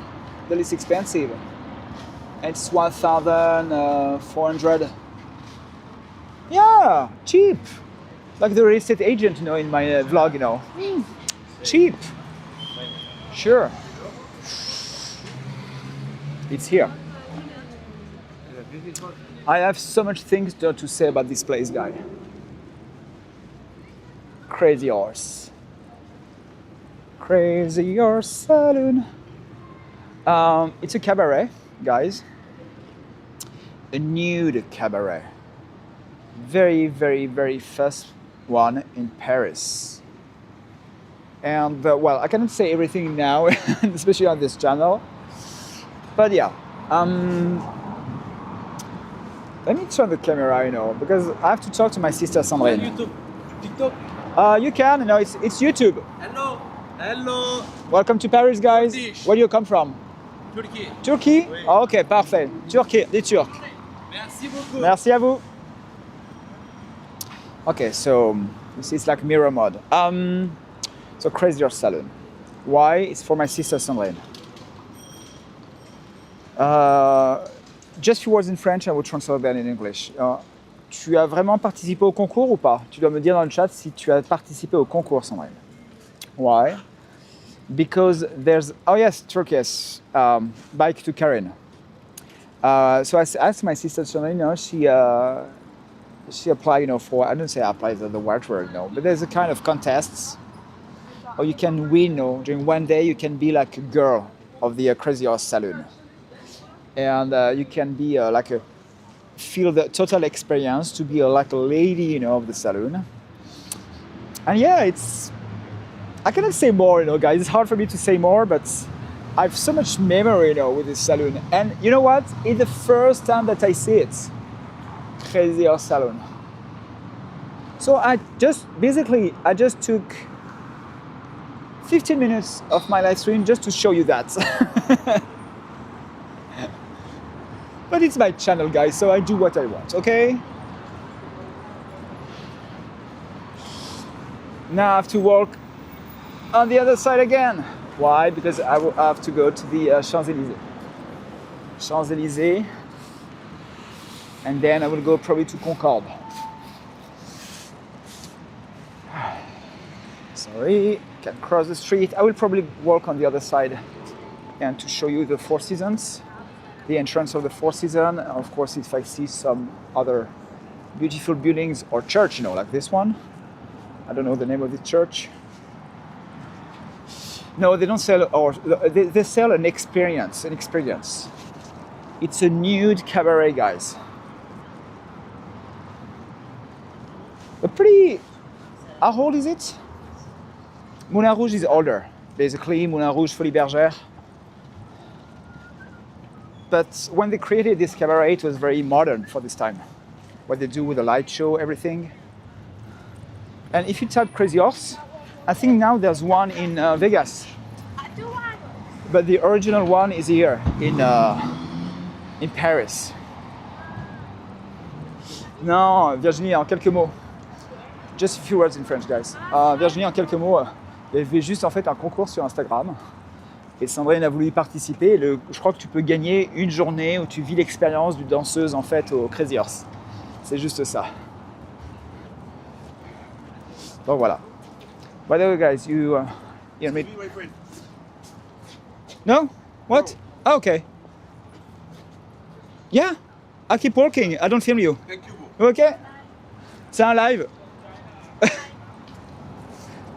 the least expensive. It's 1,400. Yeah, cheap. Like the real estate agent, in my vlog, cheap. Sure. It's here. I have so much things to say about this place, guy. Crazy Horse. Crazy Horse Saloon. It's a cabaret, guys. A nude cabaret. Very, very, very first one in Paris. And well, I cannot say everything now, especially on this channel. But yeah, let me turn the camera, because I have to talk to my sister Sandrine. YouTube, TikTok. You can, it's YouTube. Hello, hello. Welcome to Paris, guys. British. Where do you come from? Turkey. Turkey? Oui. Oh, ok, parfait. Turquie, des Turcs. Merci beaucoup. Merci à vous. Okay, so this is like mirror mode. So Crazy Horse Saloon. Why? It's for my sister Sandrine. Just few words in French, I will translate that in English. Tu as vraiment participé au concours ou pas? Tu dois me dire dans le chat si tu as participé au concours, Sandrine. Why? Because there's, oh yes, Turkish, bike to Karen. So I asked my sister Sandrine, she applied, for, I don't say apply the right word, but there's a kind of contests, or you can win, during one day you can be like a girl of the Crazy Horse Saloon. And you can be feel the total experience to be like a lady, of the saloon. And yeah, I cannot say more, guys. It's hard for me to say more, but I have so much memory, with this saloon. And you know what? It's the first time that I see it. Crazy Horse Saloon. So I just took 15 minutes of my live stream just to show you that. But it's my channel, guys, so I do what I want, okay? Now I have to walk on the other side again. Why? Because I will have to go to the Champs-Elysees. Champs-Elysees. And then I will go probably to Concorde. Sorry, can cross the street. I will probably walk on the other side and to show you the Four Seasons, the entrance of the Four Seasons. Of course, if I see some other beautiful buildings or church, like this one. I don't know the name of the church. No, they don't sell, or they sell an experience. It's a nude cabaret, guys. A pretty, how old is it? Moulin Rouge is older, basically. Moulin Rouge, Folies Bergère. But when they created this cabaret, it was very modern for this time. What they do with the light show, everything. And if you type Crazy Horse, I think now there's one in Vegas. But the original one is here in Paris. Non, Virginie, en quelques mots. Just a few words in French, guys. Virginie, en quelques mots, il y avait juste en fait un concours sur Instagram. Et Sandrine a voulu y participer. Je crois que tu peux gagner une journée où tu vis l'expérience d'une danseuse en fait au Crazy Horse. C'est juste ça. Donc voilà. By the way, guys, you made... my friend. No? What? Oh, okay. Yeah, I keep walking. I don't film you. Thank you. Ok? C'est un live.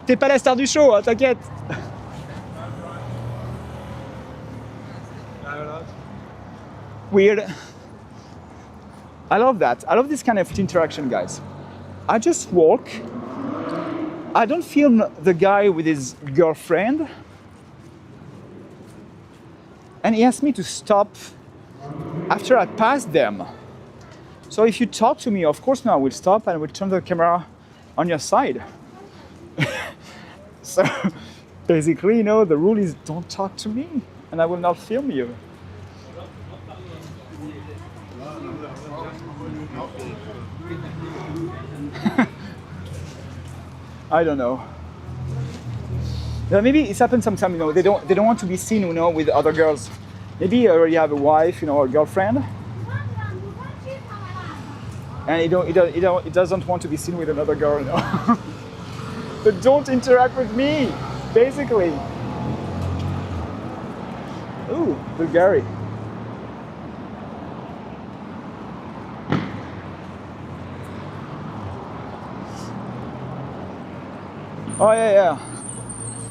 T'es pas la star du show, hein, t'inquiète. Weird. I love that. I love this kind of interaction, guys. I just walk. I don't film the guy with his girlfriend. And he asked me to stop after I passed them. So if you talk to me, of course now I will stop and I will turn the camera on your side. So basically, the rule is don't talk to me and I will not film you. I don't know. Yeah, maybe it's happened sometimes, they don't want to be seen, with other girls. Maybe you already have a wife, or a girlfriend. And he doesn't want to be seen with another girl, But don't interact with me, basically. Ooh, Bulgari. Oh yeah.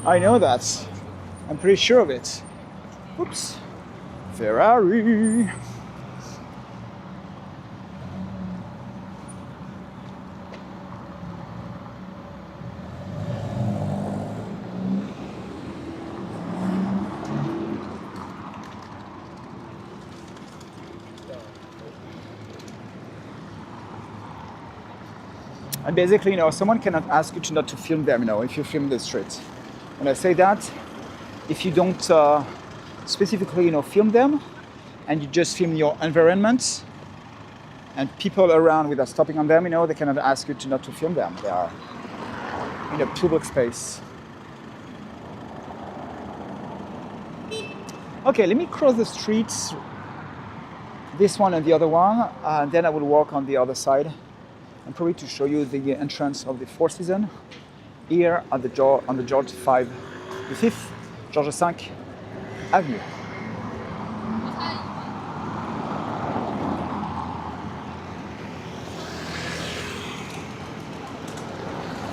I know that. I'm pretty sure of it. Oops. Ferrari. And basically, someone cannot ask you not to film them, if you film the street. When I say that, if you don't specifically, film them, and you just film your environment, and people around without stopping on them, they cannot ask you not to film them. They are in a public space. Okay, let me cross the streets, this one and the other one, and then I will walk on the other side. And probably to show you the entrance of the Four Seasons here at on the George V Avenue.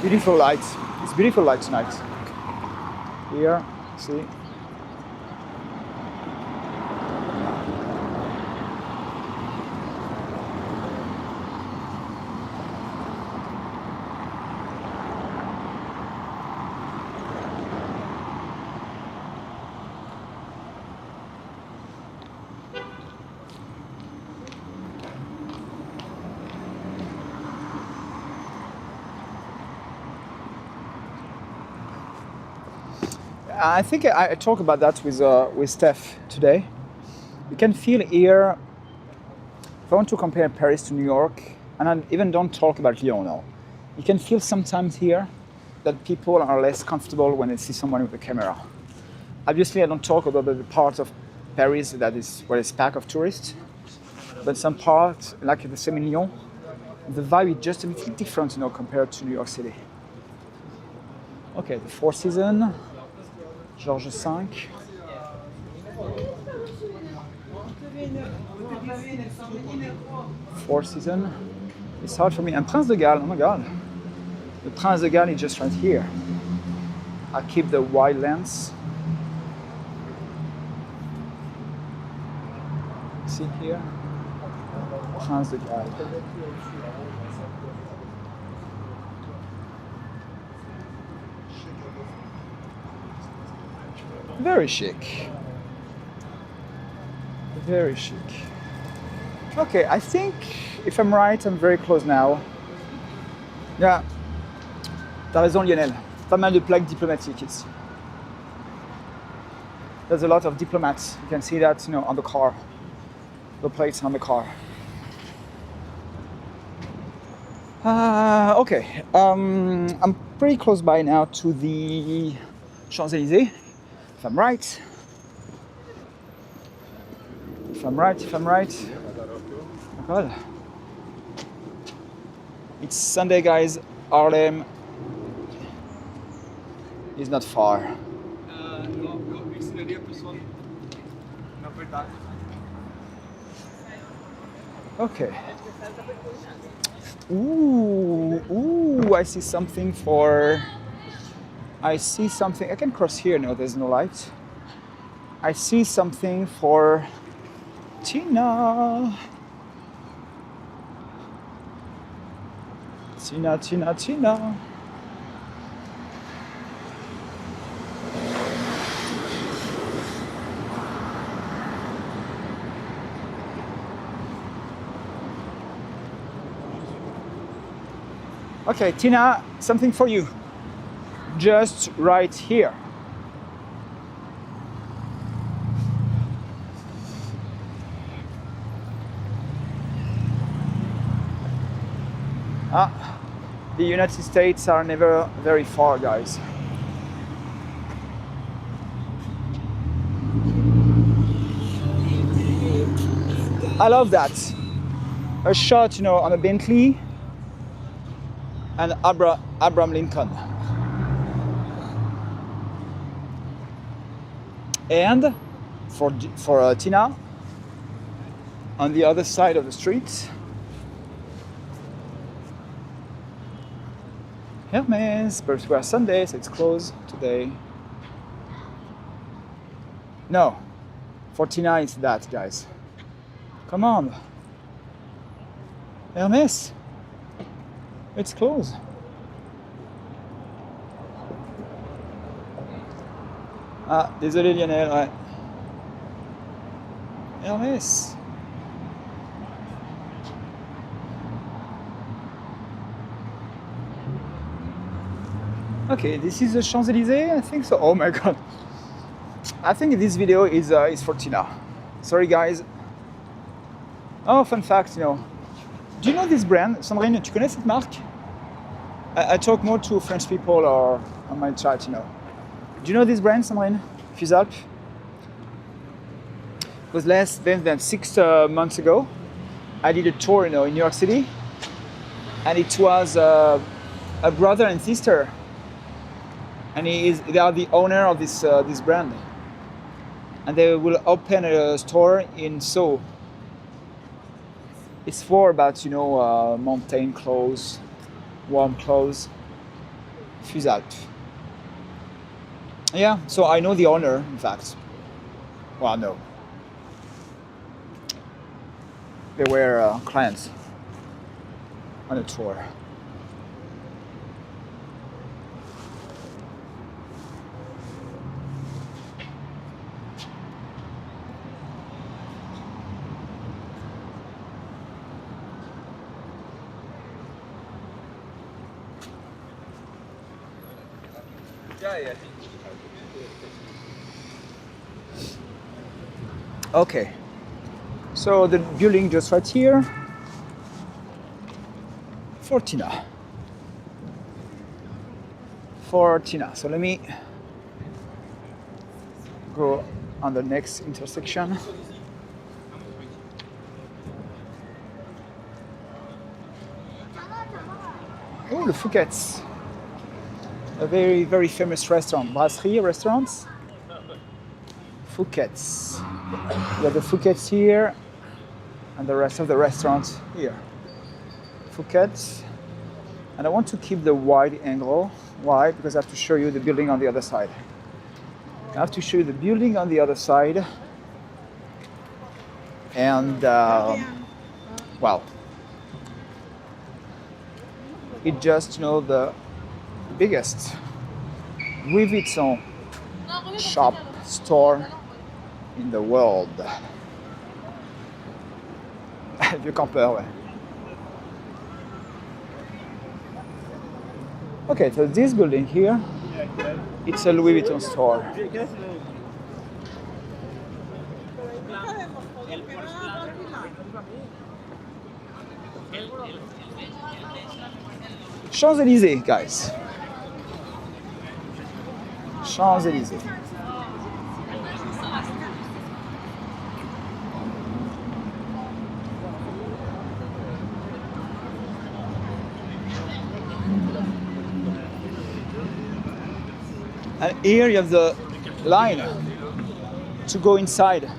Beautiful lights. It's beautiful light tonight. Here, see. I think I talked about that with Steph today. You can feel here, if I want to compare Paris to New York, and I even don't talk about Lyon now, you can feel sometimes here that people are less comfortable when they see someone with a camera. Obviously, I don't talk about the part of Paris that is where it's packed of tourists, but some part, like the Seine, the vibe is just a little different, compared to New York City. Okay, the Four Seasons, Georges V. Four Seasons. It's hard for me. And Prince de Galles, oh my god. The Prince de Galles is just right here. I keep the wide lens. See here? Prince de Galles. Very chic. Very chic. Okay, I think if I'm right, I'm very close now. Yeah. T'as raison, Lionel. Pas mal de plaques diplomatiques ici. There's a lot of diplomats. You can see that, you know, on the car. The plates on the car. Okay. I'm pretty close by now to the Champs-Elysees. If I'm right. If I'm right. Well, it's Sunday, guys. Harlem is not far. Okay. Ooh, I see something for... I can cross here, no, there's no light. I see something for Tina. Tina. Okay, Tina, something for you. Just right here. The United States are never very far, guys. I love that. A shot, you know, on a Bentley and Abraham Lincoln. And for Tina, on the other side of the street, Hermes, but we are Sunday, so it's closed today. No, for Tina it's that, guys. Come on. Hermes, it's closed. Ah, désolé Lionel, ouais. Hermes. Okay, this is the Champs-Elysees, I think so. Oh my god. I think this video is for Tina. Sorry guys. Oh, fun fact, you know. Do you know this brand? Sandrine, tu connais cette marque? I talk more to French people or on my chat, you know. Do you know this brand, Sandrine? Fusalp? It was less than 6 months ago. I did a tour, you know, in New York City. And it was a brother and sister. And they are the owner of this brand. And they will open a store in Seoul. It's for about, you know, Montaigne clothes, warm clothes, Fusalp. Yeah, so I know the owner, in fact. Well, no. They were clients on a tour. Okay, so the building just right here for Tina. So let me go on the next intersection. Oh, the Fouquet's. a very, very famous restaurant, brasserie restaurants. Fouquet's. You have the Fouquet's here, and the rest of the restaurants here. Fouquet's. And I want to keep the wide angle. Why? Because I have to show you the building on the other side. I have to show you the building on the other side. And, well, it's just, the biggest Louis Vuitton shop store in the world. Vieux campeur, ouais. Okay, so this building here, it's a Louis Vuitton store. Champs-Elysees, guys. Champs-Elysees. And here you have the line to go inside.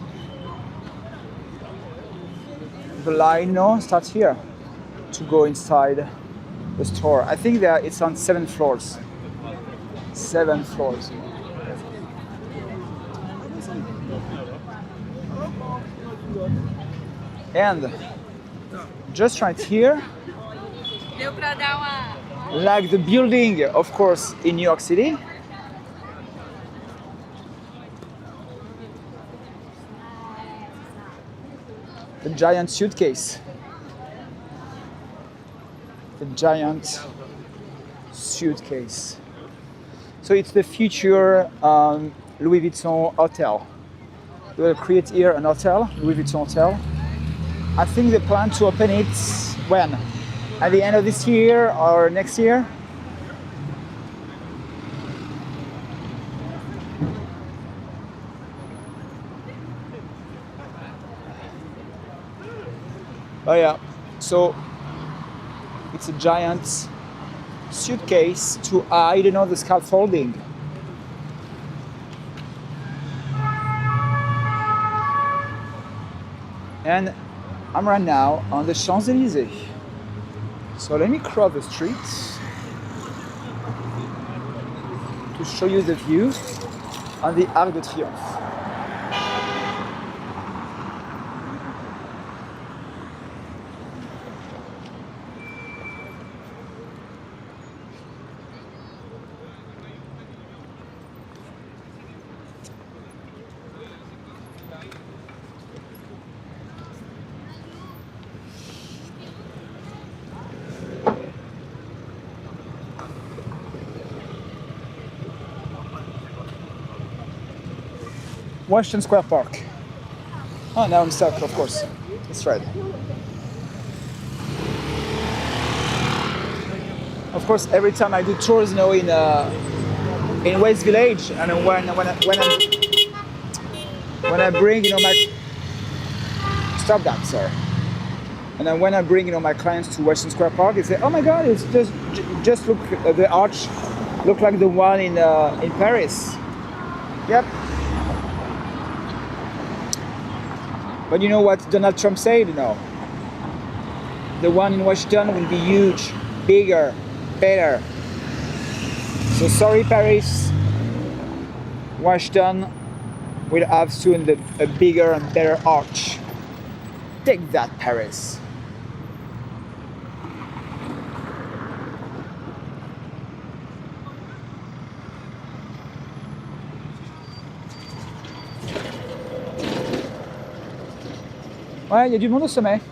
The line starts here to go inside the store. I think that it's on 7 floors. 7 floors. And just right here, like the building, of course, in New York City, the giant suitcase. The giant suitcase. So it's the future Louis Vuitton hotel. They will create here an hotel, Louis Vuitton hotel. I think they plan to open it when? At the end of this year or next year? Oh yeah, so it's a giant suitcase to hide, the scaffolding. And I'm right now on the Champs-Elysees. So let me cross the street to show you the view on the Arc de Triomphe. Washington Square Park. Oh, now I'm stuck, of course. It's red. Of course, every time I do tours, in West Village, and when I bring, my stop that, sorry. And then when I bring, my clients to Washington Square Park, they say, "Oh my God, it's just look the arch, look like the one in Paris." Yep. But you know what Donald Trump said? The one in Washington will be huge, bigger, better. So sorry, Paris. Washington will have soon a bigger and better arch. Take that, Paris. Ouais, il y a du monde au sommet.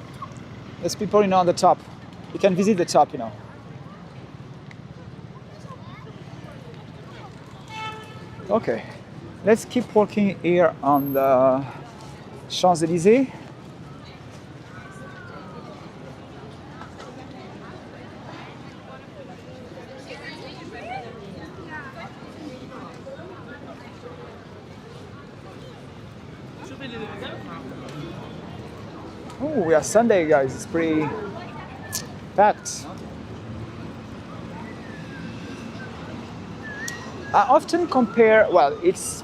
There's people, on the top. You can visit the top, Okay, let's keep walking here on the Champs-Elysees. Oh, we are Sunday, guys. It's pretty packed. I often compare, well, it's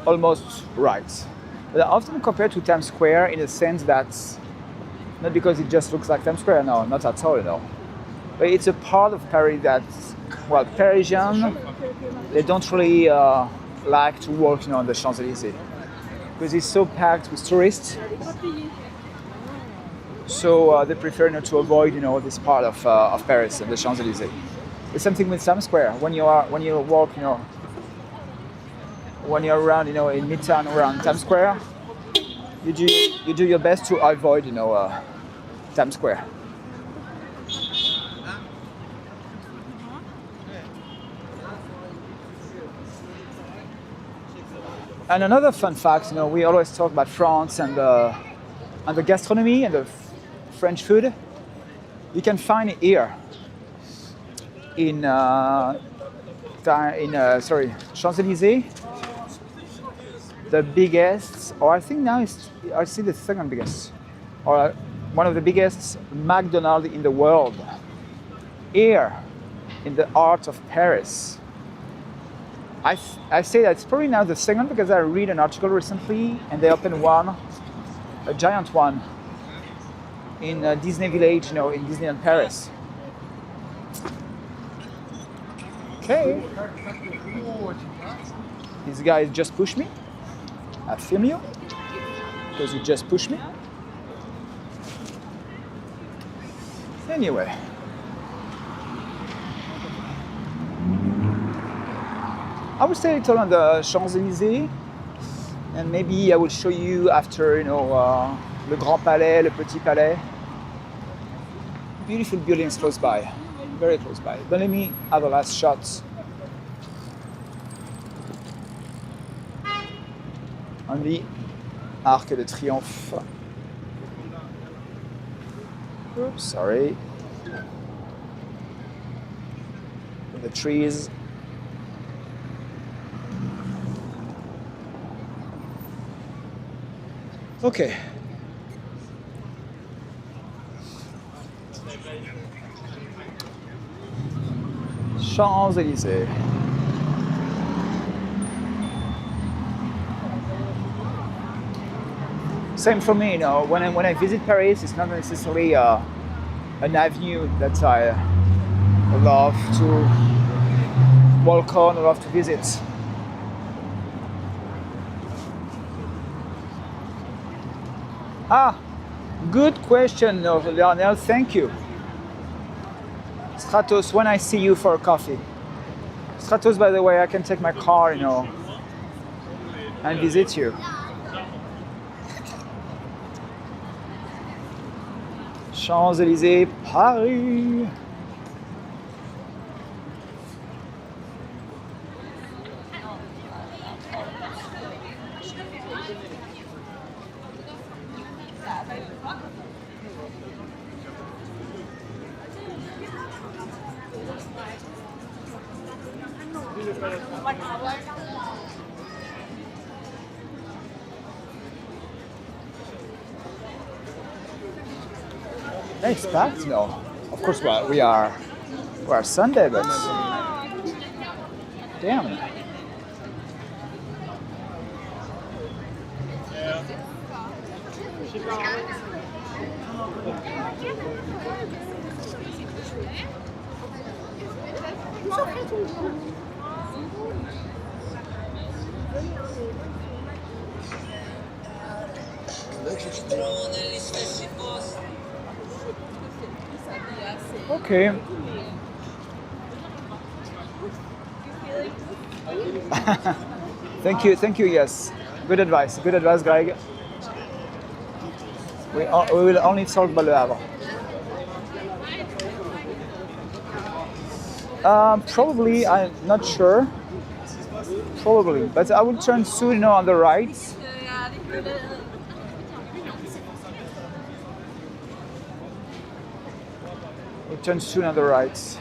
almost right. But I often compare to Times Square in the sense that, not because it just looks like Times Square, no, not at all, no. But it's a part of Paris that, well, Parisian, they don't really like to walk, on the Champs-Elysees because it's so packed with tourists. So they prefer to avoid, this part of Paris, the Champs-Elysees. The same thing with Times Square. When you walk, when you're around, in Midtown around Times Square, you do your best to avoid, Times Square. And another fun fact, we always talk about France and the gastronomy and the French food. You can find it here in Champs-Elysees, the biggest, or I think now I see the second biggest, or one of the biggest McDonald's in the world. Here, in the heart of Paris. I say that it's probably now the second because I read an article recently and they opened one, a giant one, in Disney Village, in Disneyland Paris. Okay. This guy just pushed me. I film you because he just pushed me. Anyway. I will stay a little on the Champs-Elysees and maybe I will show you after, le Grand Palais, le Petit Palais. Beautiful buildings close by, very close by. But let me have a last shot on the Arc de Triomphe. Oops, sorry. The trees. Okay. Champs-Elysees. Same for me, when I visit Paris, it's not necessarily an avenue that I love to walk on, I love to visit. Good question, Lionel, thank you. Stratos, when I see you for a coffee. Stratos, by the way, I can take my car, and visit you. Champs-Elysees, Paris. It's packed, no. Of course, we are Sunday, but damn. Okay. Thank you, yes. Good advice, Greg. We will only talk about Le Havre. Probably, I'm not sure. Probably, but I will turn soon, on the right. We'll turn soon on the right.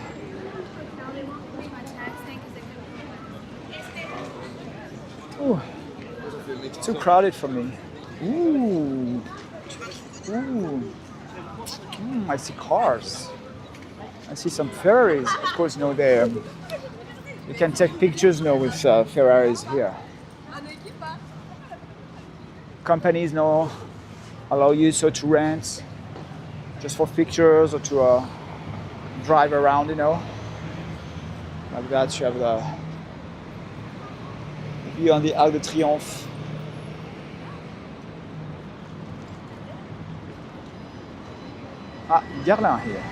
Ooh, too crowded for me. Ooh. I see cars. I see some Ferraris. Of course, they You can take pictures now with Ferraris here. Companies now allow you so to rent just for pictures or to drive around, you know. Like that, you have the view on the Arc de Triomphe. Ah, Garlin here.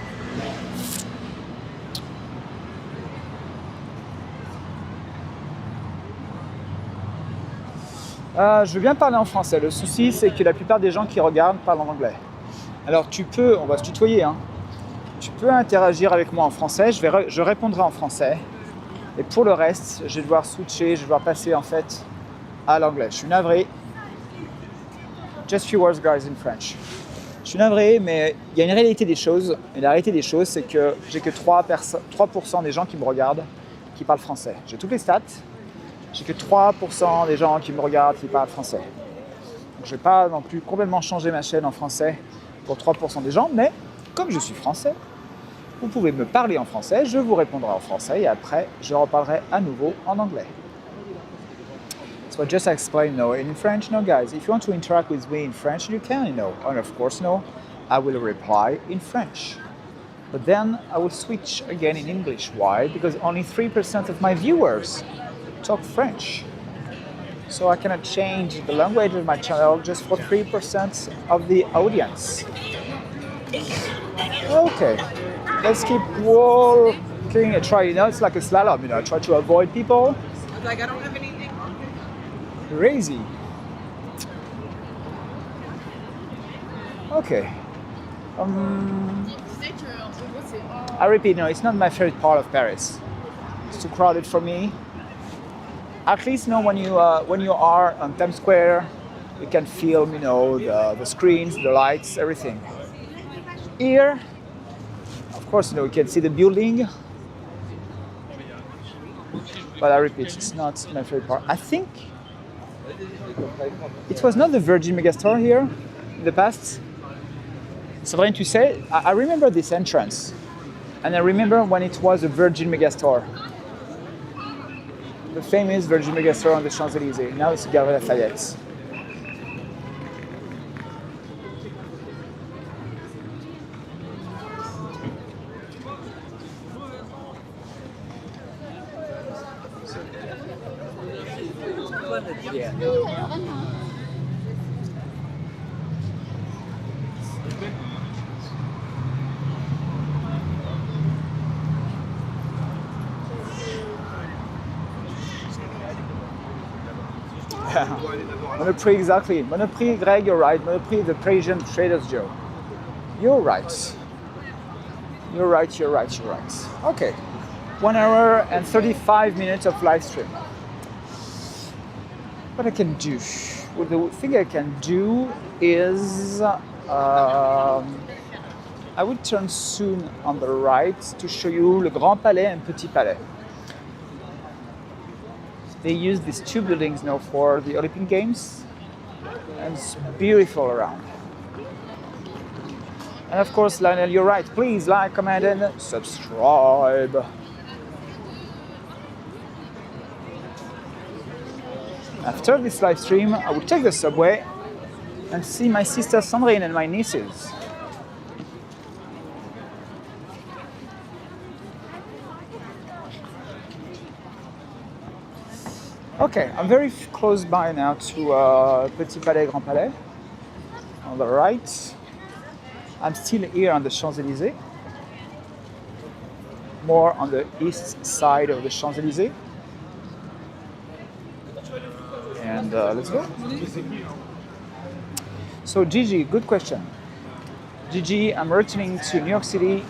Je veux bien parler en français. Le souci, c'est que la plupart des gens qui regardent parlent en anglais. Alors tu peux, on va se tutoyer, hein. Tu peux interagir avec moi en français, je répondrai en français. Et pour le reste, je vais devoir switcher, je vais devoir passer en fait à l'anglais. Je suis navré. Just few words, guys, in French. Je suis navré, mais il y a une réalité des choses. Et la réalité des choses, c'est que j'ai que 3% des gens qui me regardent qui parlent français. J'ai toutes les stats. J'ai que 3% des gens qui me regardent qui parlent français. Donc, je ne vais pas non plus complètement changer ma chaîne en français pour 3% des gens, mais comme je suis français, vous pouvez me parler en français, je vous répondrai en français et après, je reparlerai à nouveau en anglais. So just explain, in French, guys, if you want to interact with me in French, you can, and of course, I will reply in French. But then I will switch again in English. Why? Because only 3% of my viewers talk French. So I cannot change the language of my channel just for 3% of the audience. Okay, let's keep walking and try, it's like a slalom, I try to avoid people. Like, I don't have anything. Crazy. Okay. I repeat, it's not my favorite part of Paris. It's too crowded for me. At least, when you are on Times Square, you can feel, the screens, the lights, everything. Here, of course, you can see the building. But I repeat, it's not my favorite part. I think it was not the Virgin Megastore here in the past. C'est vrai to say, I remember this entrance. And I remember when it was a Virgin Megastore. The famous Virgin Megastore on the Champs-Elysees. Now it's Galerie Lafayette. Yeah. Monoprix, exactly. Monoprix, Greg, you're right. Monoprix, the Parisian Trader's Joe. You're right. You're right. Okay. 1 hour and 35 minutes of live stream. What I can do? Well, the thing I can do is I will turn soon on the right to show you le Grand Palais and Petit Palais. They use these two buildings now for the Olympic Games, and it's beautiful around. And of course, Lionel, you're right. Please like, comment, and subscribe. After this live stream, I will take the subway and see my sister Sandrine and my nieces. Okay, I'm very close by now to Petit Palais, Grand Palais. On the right. I'm still here on the Champs-Elysees. More on the east side of the Champs-Elysees. And let's go. So Gigi, good question. Gigi, I'm returning to New York City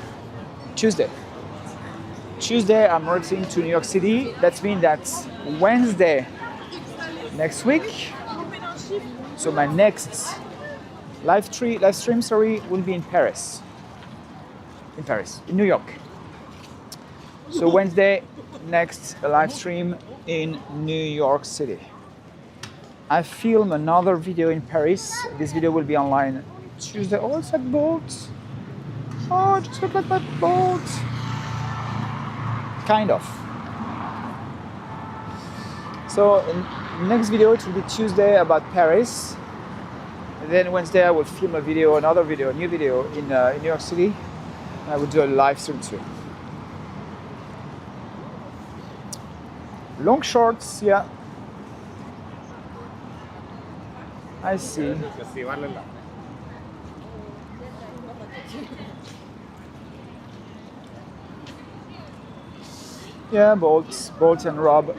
Tuesday. I'm returning to New York City. That means that Wednesday next week. So my next live stream, will be in Paris. In New York. So Wednesday next live stream in New York City. I filmed another video in Paris. This video will be online Tuesday. Oh, it's a boat. Oh, just look at that boat. Kind of. So in next video it will be Tuesday about Paris. And then Wednesday I will film a new video in New York City. And I will do a live stream too. Long shorts, yeah. I see. Yeah, Bolt and Rob.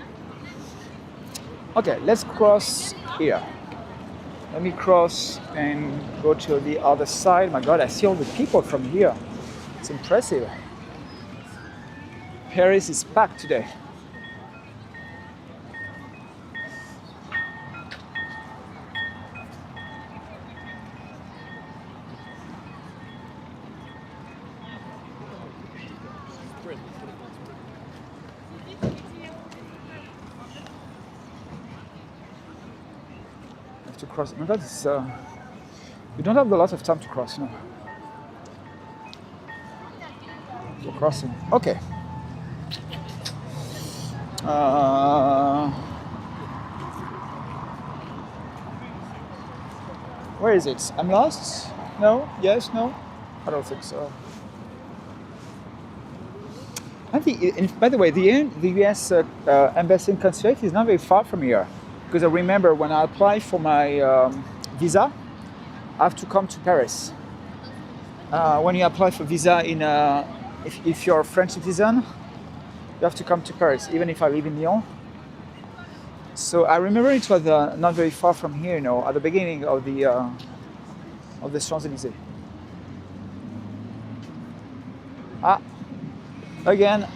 Okay, let's cross here. Let me cross and go to the other side. My God, I see all the people from here. It's impressive. Paris is packed today. To cross. No, that's you don't have a lot of time to cross, no. For crossing. Okay. Where is it? I'm lost? No? Yes? No? I don't think so. By the way, the US embassy and consulate is not very far from here. Because I remember when I applied for my visa, I have to come to Paris. When you apply for visa if you're a French citizen, you have to come to Paris, even if I live in Lyon. So I remember it was not very far from here, you know, at the beginning of the Champs-Elysees. Again,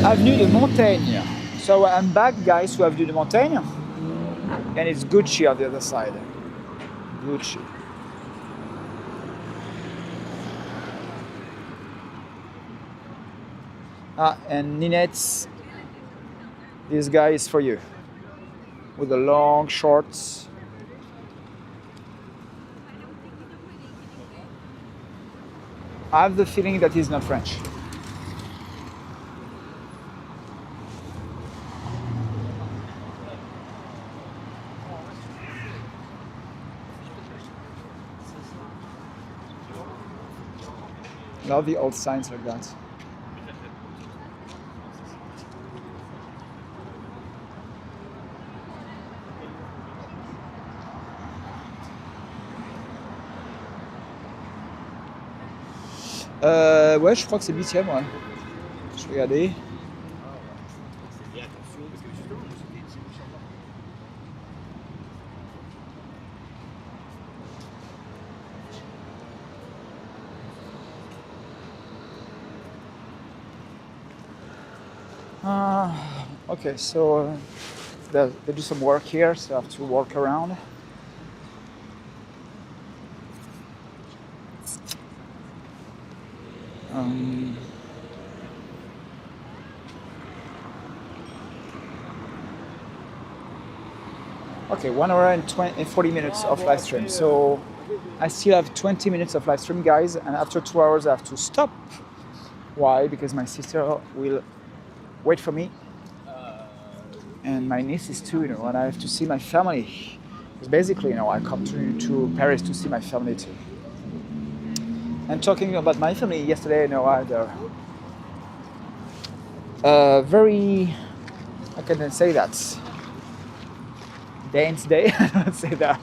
Avenue de Montaigne. So I'm back, guys, to Avenue de Montaigne, and it's Gucci on the other side. Gucci. And Ninette's, this guy is for you, with the long shorts. I have the feeling that he's not French. Love the old signs like that. Ouais, je crois que c'est le 8e, ouais. Je vais regarder. Okay, so they do some work here, so I have to walk around. Okay, 1 hour and 40 minutes of live stream. So I still have 20 minutes of live stream, guys, and after 2 hours I have to stop. Why? Because my sister will wait for me. And my nieces too, you know, and I have to see my family. Because basically, you know, I come to Paris to see my family too. And talking about my family, yesterday, you know, I had a very, I can say that, dance day, I don't say that.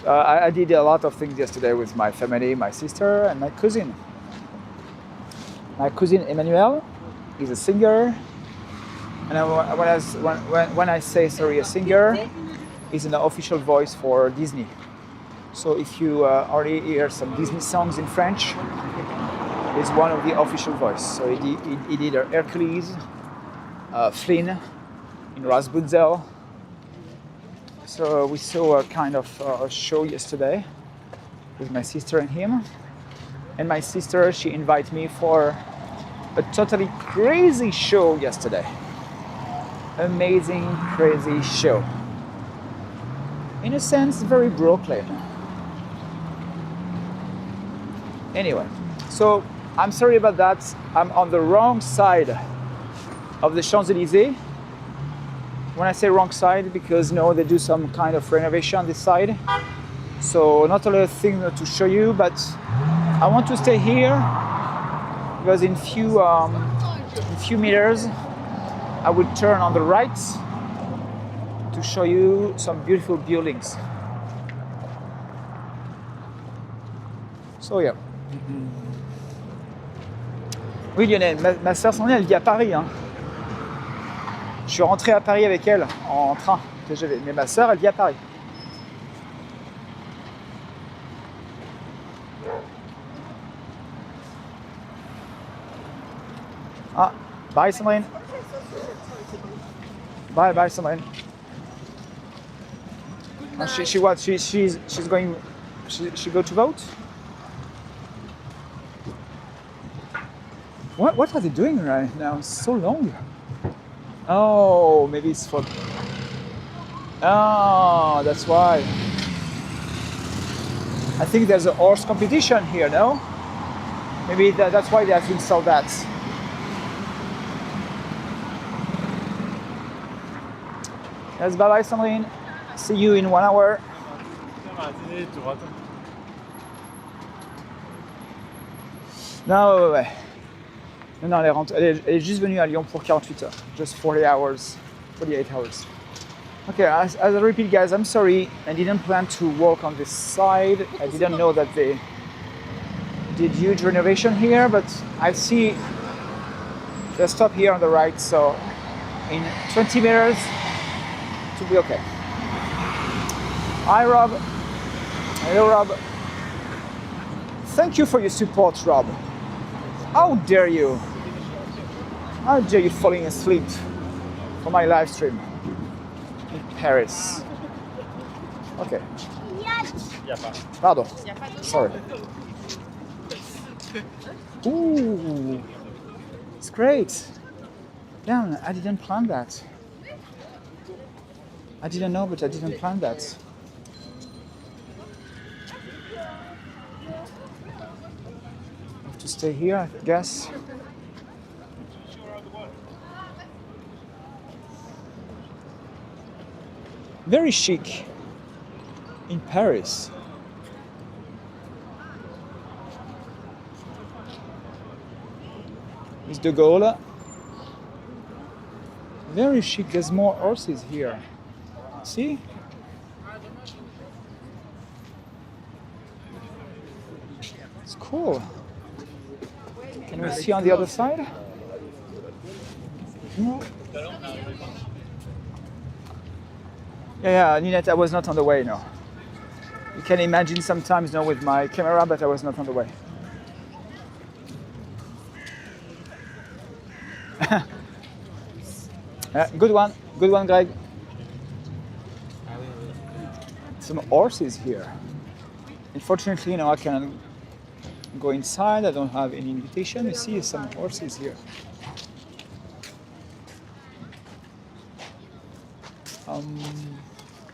I did a lot of things yesterday with my family, my sister and my cousin. My cousin Emmanuel is a singer. And when I say a singer, is an official voice for Disney. So if you already hear some Disney songs in French, he's one of the official voice. So he did Hercules, Flynn, in Rapunzel. So we saw a kind of a show yesterday with my sister and him. And my sister, she invited me for a totally crazy show yesterday. Amazing, crazy show. In a sense, very Brooklyn. Anyway, so I'm sorry about that. I'm on the wrong side of the Champs-Elysees. When I say wrong side, because no, they do some kind of renovation on this side. So not a lot of things to show you, but I want to stay here because in few meters I will turn on the right to show you some beautiful buildings. So yeah. Oui Lionel, ma sœur Sandrine, elle vit à Paris. Hein. Je suis rentré à Paris avec elle en train TGV, mais ma sœur, elle vit à Paris. Ah, bye Sandrine. Bye Sandrine. She what? She's going. She go to vote. What are they doing right now? It's so long. Oh, maybe it's for. Oh, that's why. I think there's a horse competition here, no? Maybe that's why they have installed that. Yes, bye Sandrine. See you in 1 hour. Non, ouais. Non, elle est juste venue à Lyon pour 48 heures. Just 48 hours. Okay, as I repeat, guys, I'm sorry. I didn't plan to walk on this side. I didn't know that they did huge renovation here, but I see the stop here on the right, so in 20 meters, it will be okay. Hi, Rob. Hello, Rob. Thank you for your support, Rob. How dare you? How dare you falling asleep for my live stream in Paris? Okay. Pardon. Sorry. Ooh, it's great. Damn, I didn't plan that. I didn't know, but I didn't plan that. I have to stay here, I guess. Very chic in Paris. It's de Gaulle. Very chic. There's more horses here. See? It's cool. Can we see on the other side? No. Yeah, Ninette, I was not on the way, no. You can imagine sometimes, no, with my camera, but I was not on the way. Good one, Greg. Some horses here. Unfortunately, I cannot go inside. I don't have any invitation. You see some horses here.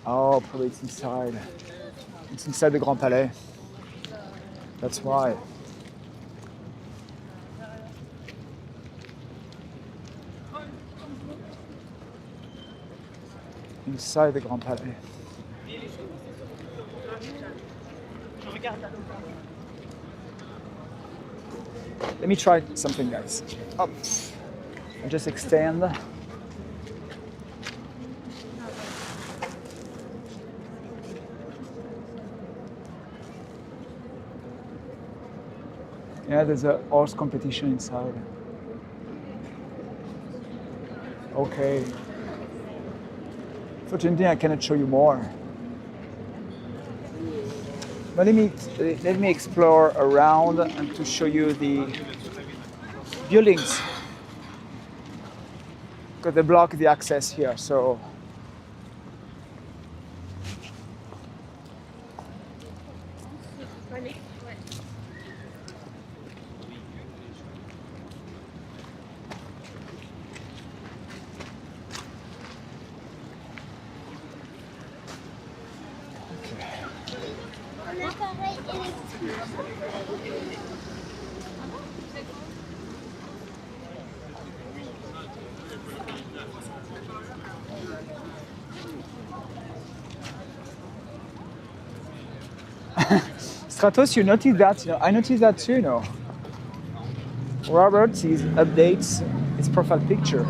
Oh, probably it's inside. It's inside the Grand Palais. That's why. Inside the Grand Palais. Let me try something, guys. Up. I just extend. Yeah, there's a horse competition inside. Okay. Fortunately, I cannot show you more. But let me explore around and to show you the buildings. Because they block the access here, so. Stratos, you noticed that? You know, I noticed that too. You know, Robert updates his profile picture.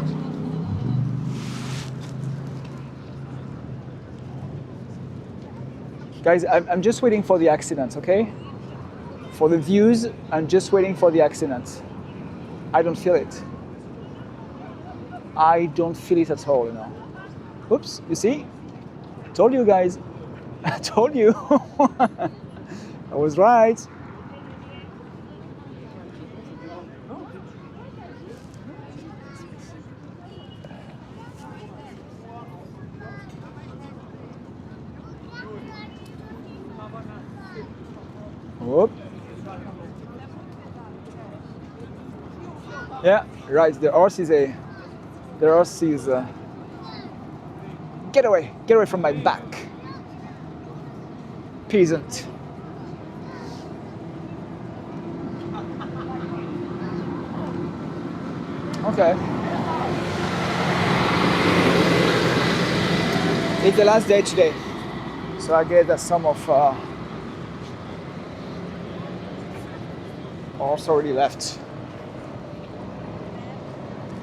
Guys, I'm just waiting for the accident, okay? For the views, I'm just waiting for the accident. I don't feel it. I don't feel it at all, you know. Oops, you see? I told you guys. I told you. I was right. Whoop. Yeah, right. The horse is get away from my back, peasant. Okay. It's the last day today, so I get some of horse already left.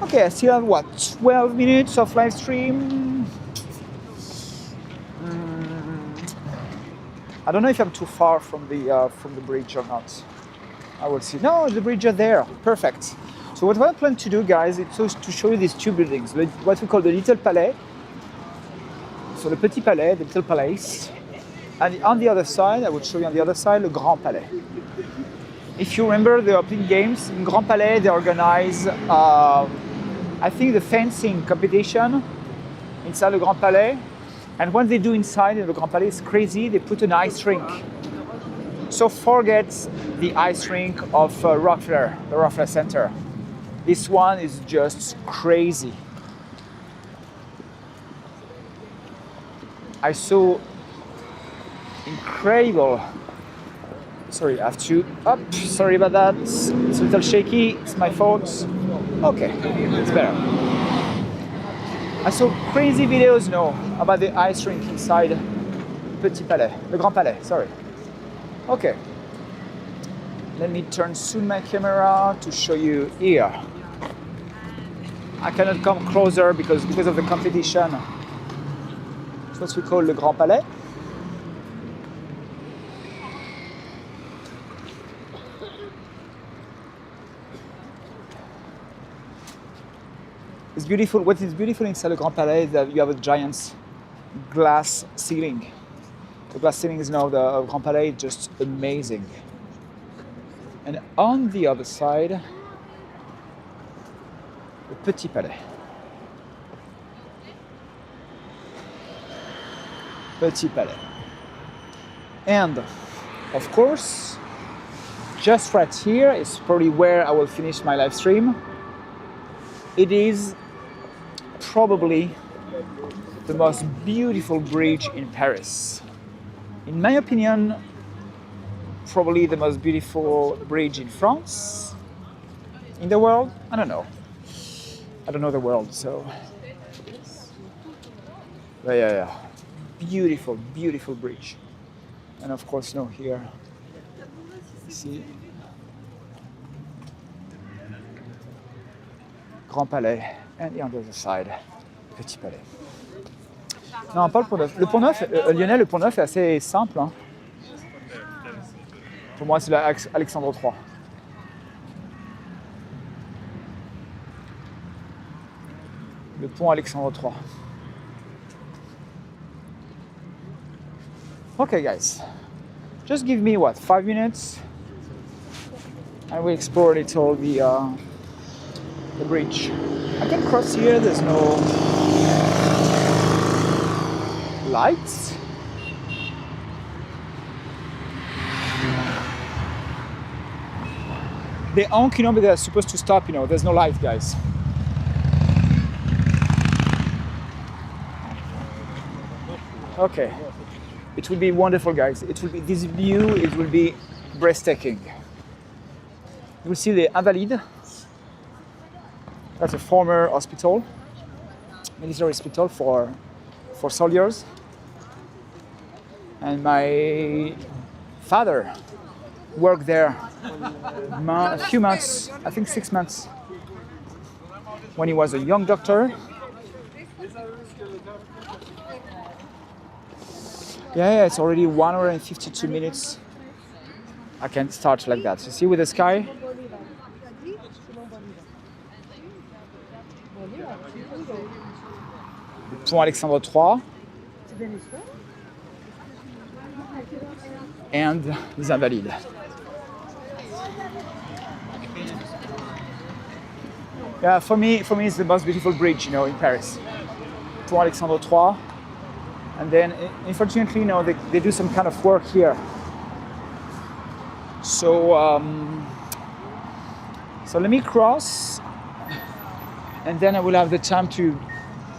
Okay, I still have what, 12 minutes of live stream. I don't know if I'm too far from the bridge or not. I will see. No, the bridge is there. Perfect. So what I plan to do, guys, is to show you these two buildings, what we call the Little Palais. So the Petit Palais, the Little Palais. And on the other side, I will show you on the other side, the Grand Palais. If you remember the opening games, in Grand Palais, they organize, I think, the fencing competition inside the Grand Palais. And what they do inside the Grand Palais is crazy. They put an ice rink. So forget the ice rink of Rockefeller, the Rockefeller Center. This one is just crazy. I saw incredible. Sorry, I have to up. Sorry about that. It's a little shaky. It's my fault. Okay, it's better. I saw crazy videos now about the ice rink inside Petit Palais, the Grand Palais. Sorry. Okay. Let me turn soon my camera to show you here. I cannot come closer because of the competition. It's what we call the Grand Palais. It's beautiful. What is beautiful inside the Grand Palais is that you have a giant glass ceiling. The glass ceiling is now the Grand Palais, just amazing. And on the other side, the Petit Palais. Petit Palais. And of course, just right here is probably where I will finish my live stream. It is probably the most beautiful bridge in Paris. In my opinion, probably the most beautiful bridge in France, in the world. I don't know. I don't know the world, so. But yeah. Beautiful, beautiful bridge. And of course, now here, see, Grand Palais, and on the other side, Petit Palais. Non, pas le Pont Neuf. Le Pont Neuf, Lionel, le Pont Neuf est assez simple. Hein. Pour moi, c'est Alexandre III. Le Pont Alexandre III. Okay, guys. Just give me, 5 minutes? And we explore a little the bridge. I can cross here, there's no lights. They honk, but they're supposed to stop, there's no light, guys. Okay. It will be wonderful, guys. It will be this view, it will be breathtaking. You will see the Invalides. That's a former hospital, military hospital for soldiers. And my father worked there a few months, I think 6 months, when he was a young doctor. Yeah, it's already 1 hour and 52 minutes. I can start like that. You see with the sky? Le Pont Alexandre III. And les Invalides. Yeah, for me it's the most beautiful bridge, in Paris. Pont Alexandre III. And then, unfortunately, they do some kind of work here. So let me cross, and then I will have the time to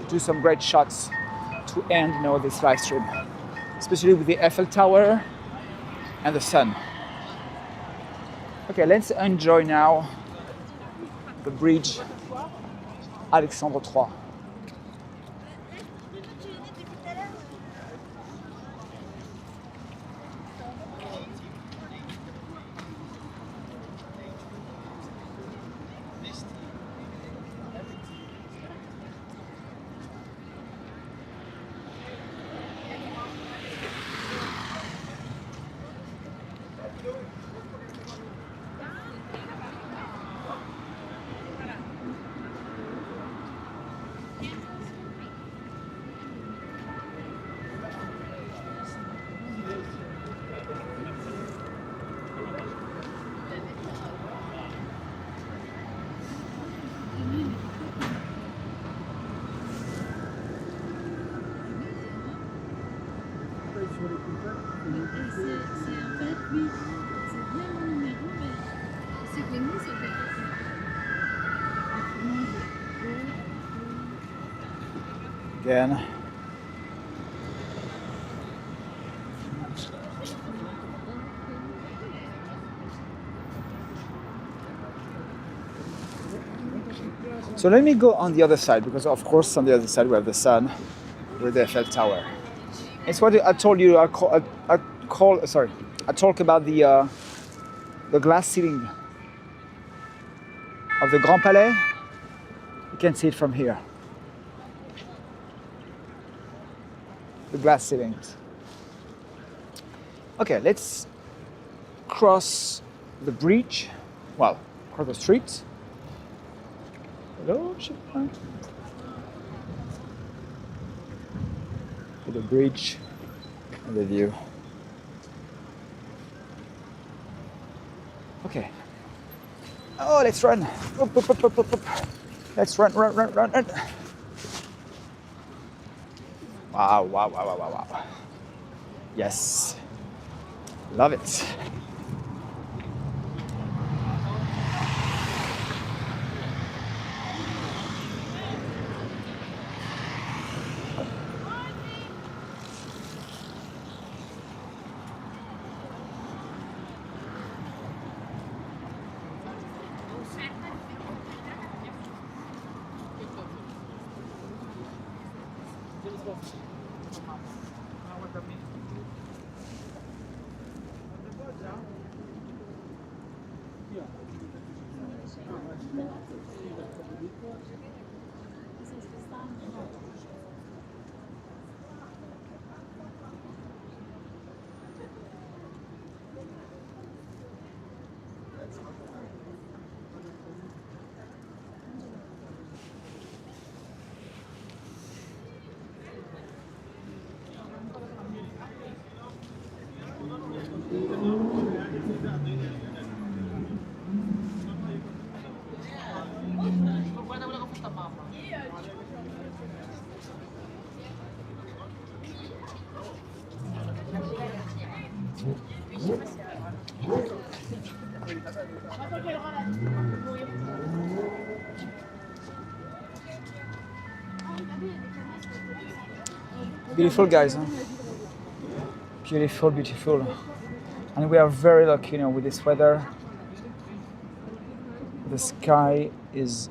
do some great shots to end, this live stream, especially with the Eiffel Tower and the sun. Okay, let's enjoy now the bridge Alexandre III. Again. So let me go on the other side, because of course on the other side we have the sun with the Eiffel Tower. It's what I told you. I talk about the glass ceiling of the Grand Palais. You can see it from here. The glass ceilings. Okay, let's cross the bridge. Well, cross the street. Hello, Chipmunk. The bridge and the view. Okay. Oh, let's run. Up, up, up, up, up, up. Let's run. Wow, wow, wow, wow, wow, wow. Yes. Love it. Beautiful, guys, huh? Beautiful, beautiful. And we are very lucky, with this weather. The sky is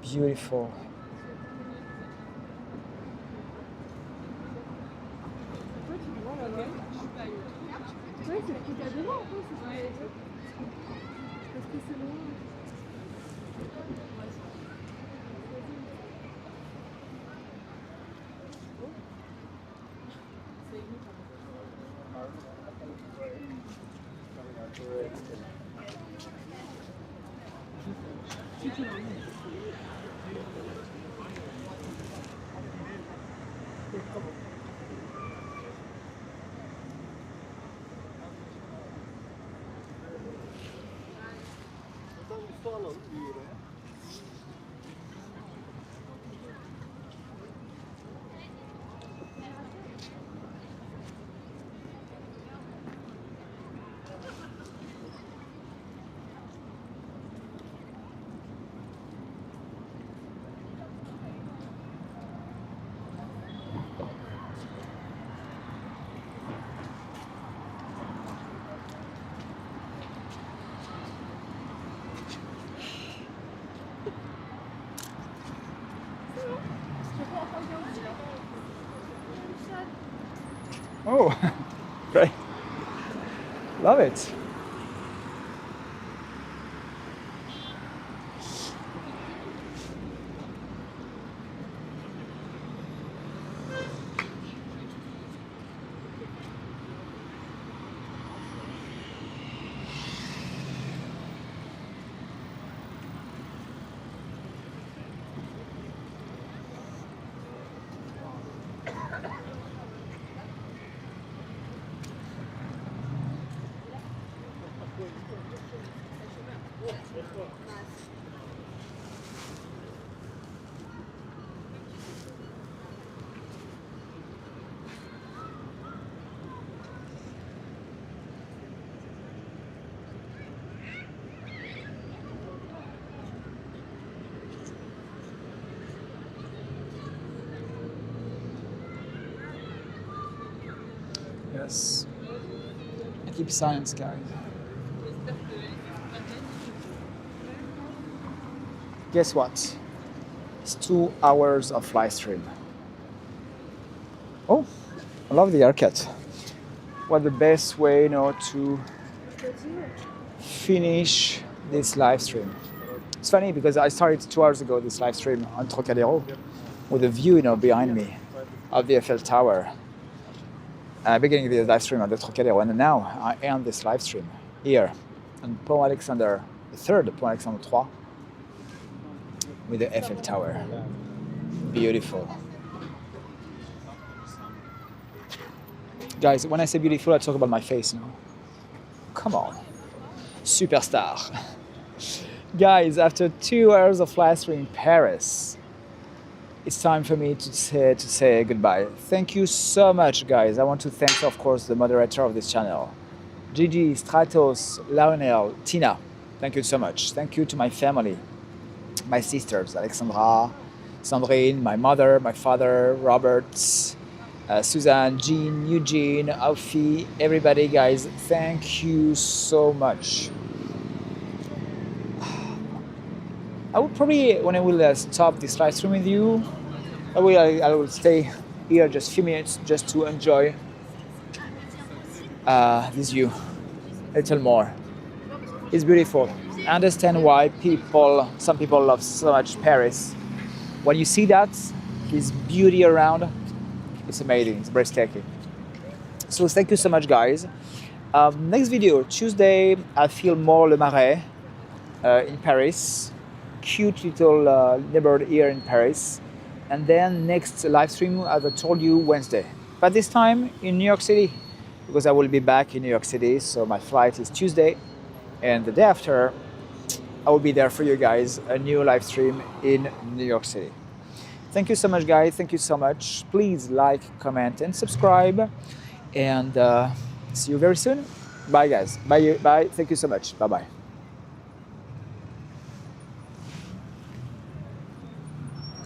beautiful. Ouais, c'est le truc à devant, en fait, c'est ce que j'allais dire. Parce que c'est loin. Oh, great. Love it. Yes. I keep silence, guys. Guess what? It's 2 hours of live stream. Oh, I love the haircut. What the best way, to finish this live stream? It's funny because I started 2 hours ago this live stream on Trocadero with a view, behind me of the Eiffel Tower. Beginning the live stream at the Trocadero, and now I end this live stream here on Pont Alexandre III, Pont Alexandre III, with the Eiffel Tower. Beautiful. Guys, when I say beautiful, I talk about my face, Come on. Superstar. Guys, after 2 hours of live stream in Paris, it's time for me to say goodbye. Thank you so much, guys. I want to thank, of course, the moderator of this channel, Gigi, Stratos, Lionel, Tina. Thank you so much. Thank you to my family, my sisters, Alexandra, Sandrine, my mother, my father, Robert, Suzanne, Jean, Eugene, Alfie, everybody, guys. Thank you so much. I will probably, when I will stop this live stream with you, I will stay here just a few minutes just to enjoy this view a little more. It's beautiful. I understand why some people love so much Paris. When you see that, this beauty around, it's amazing, it's breathtaking. So thank you so much, guys. Next video, Tuesday, I film more Le Marais in Paris. Cute little neighborhood here in Paris. And then next live stream, as I told you, Wednesday. But this time in New York City, because I will be back in New York City. So my flight is Tuesday. And the day after, I will be there for you guys, a new live stream in New York City. Thank you so much, guys. Thank you so much. Please like, comment, and subscribe. And see you very soon. Bye, guys. Bye. Thank you so much. Bye-bye.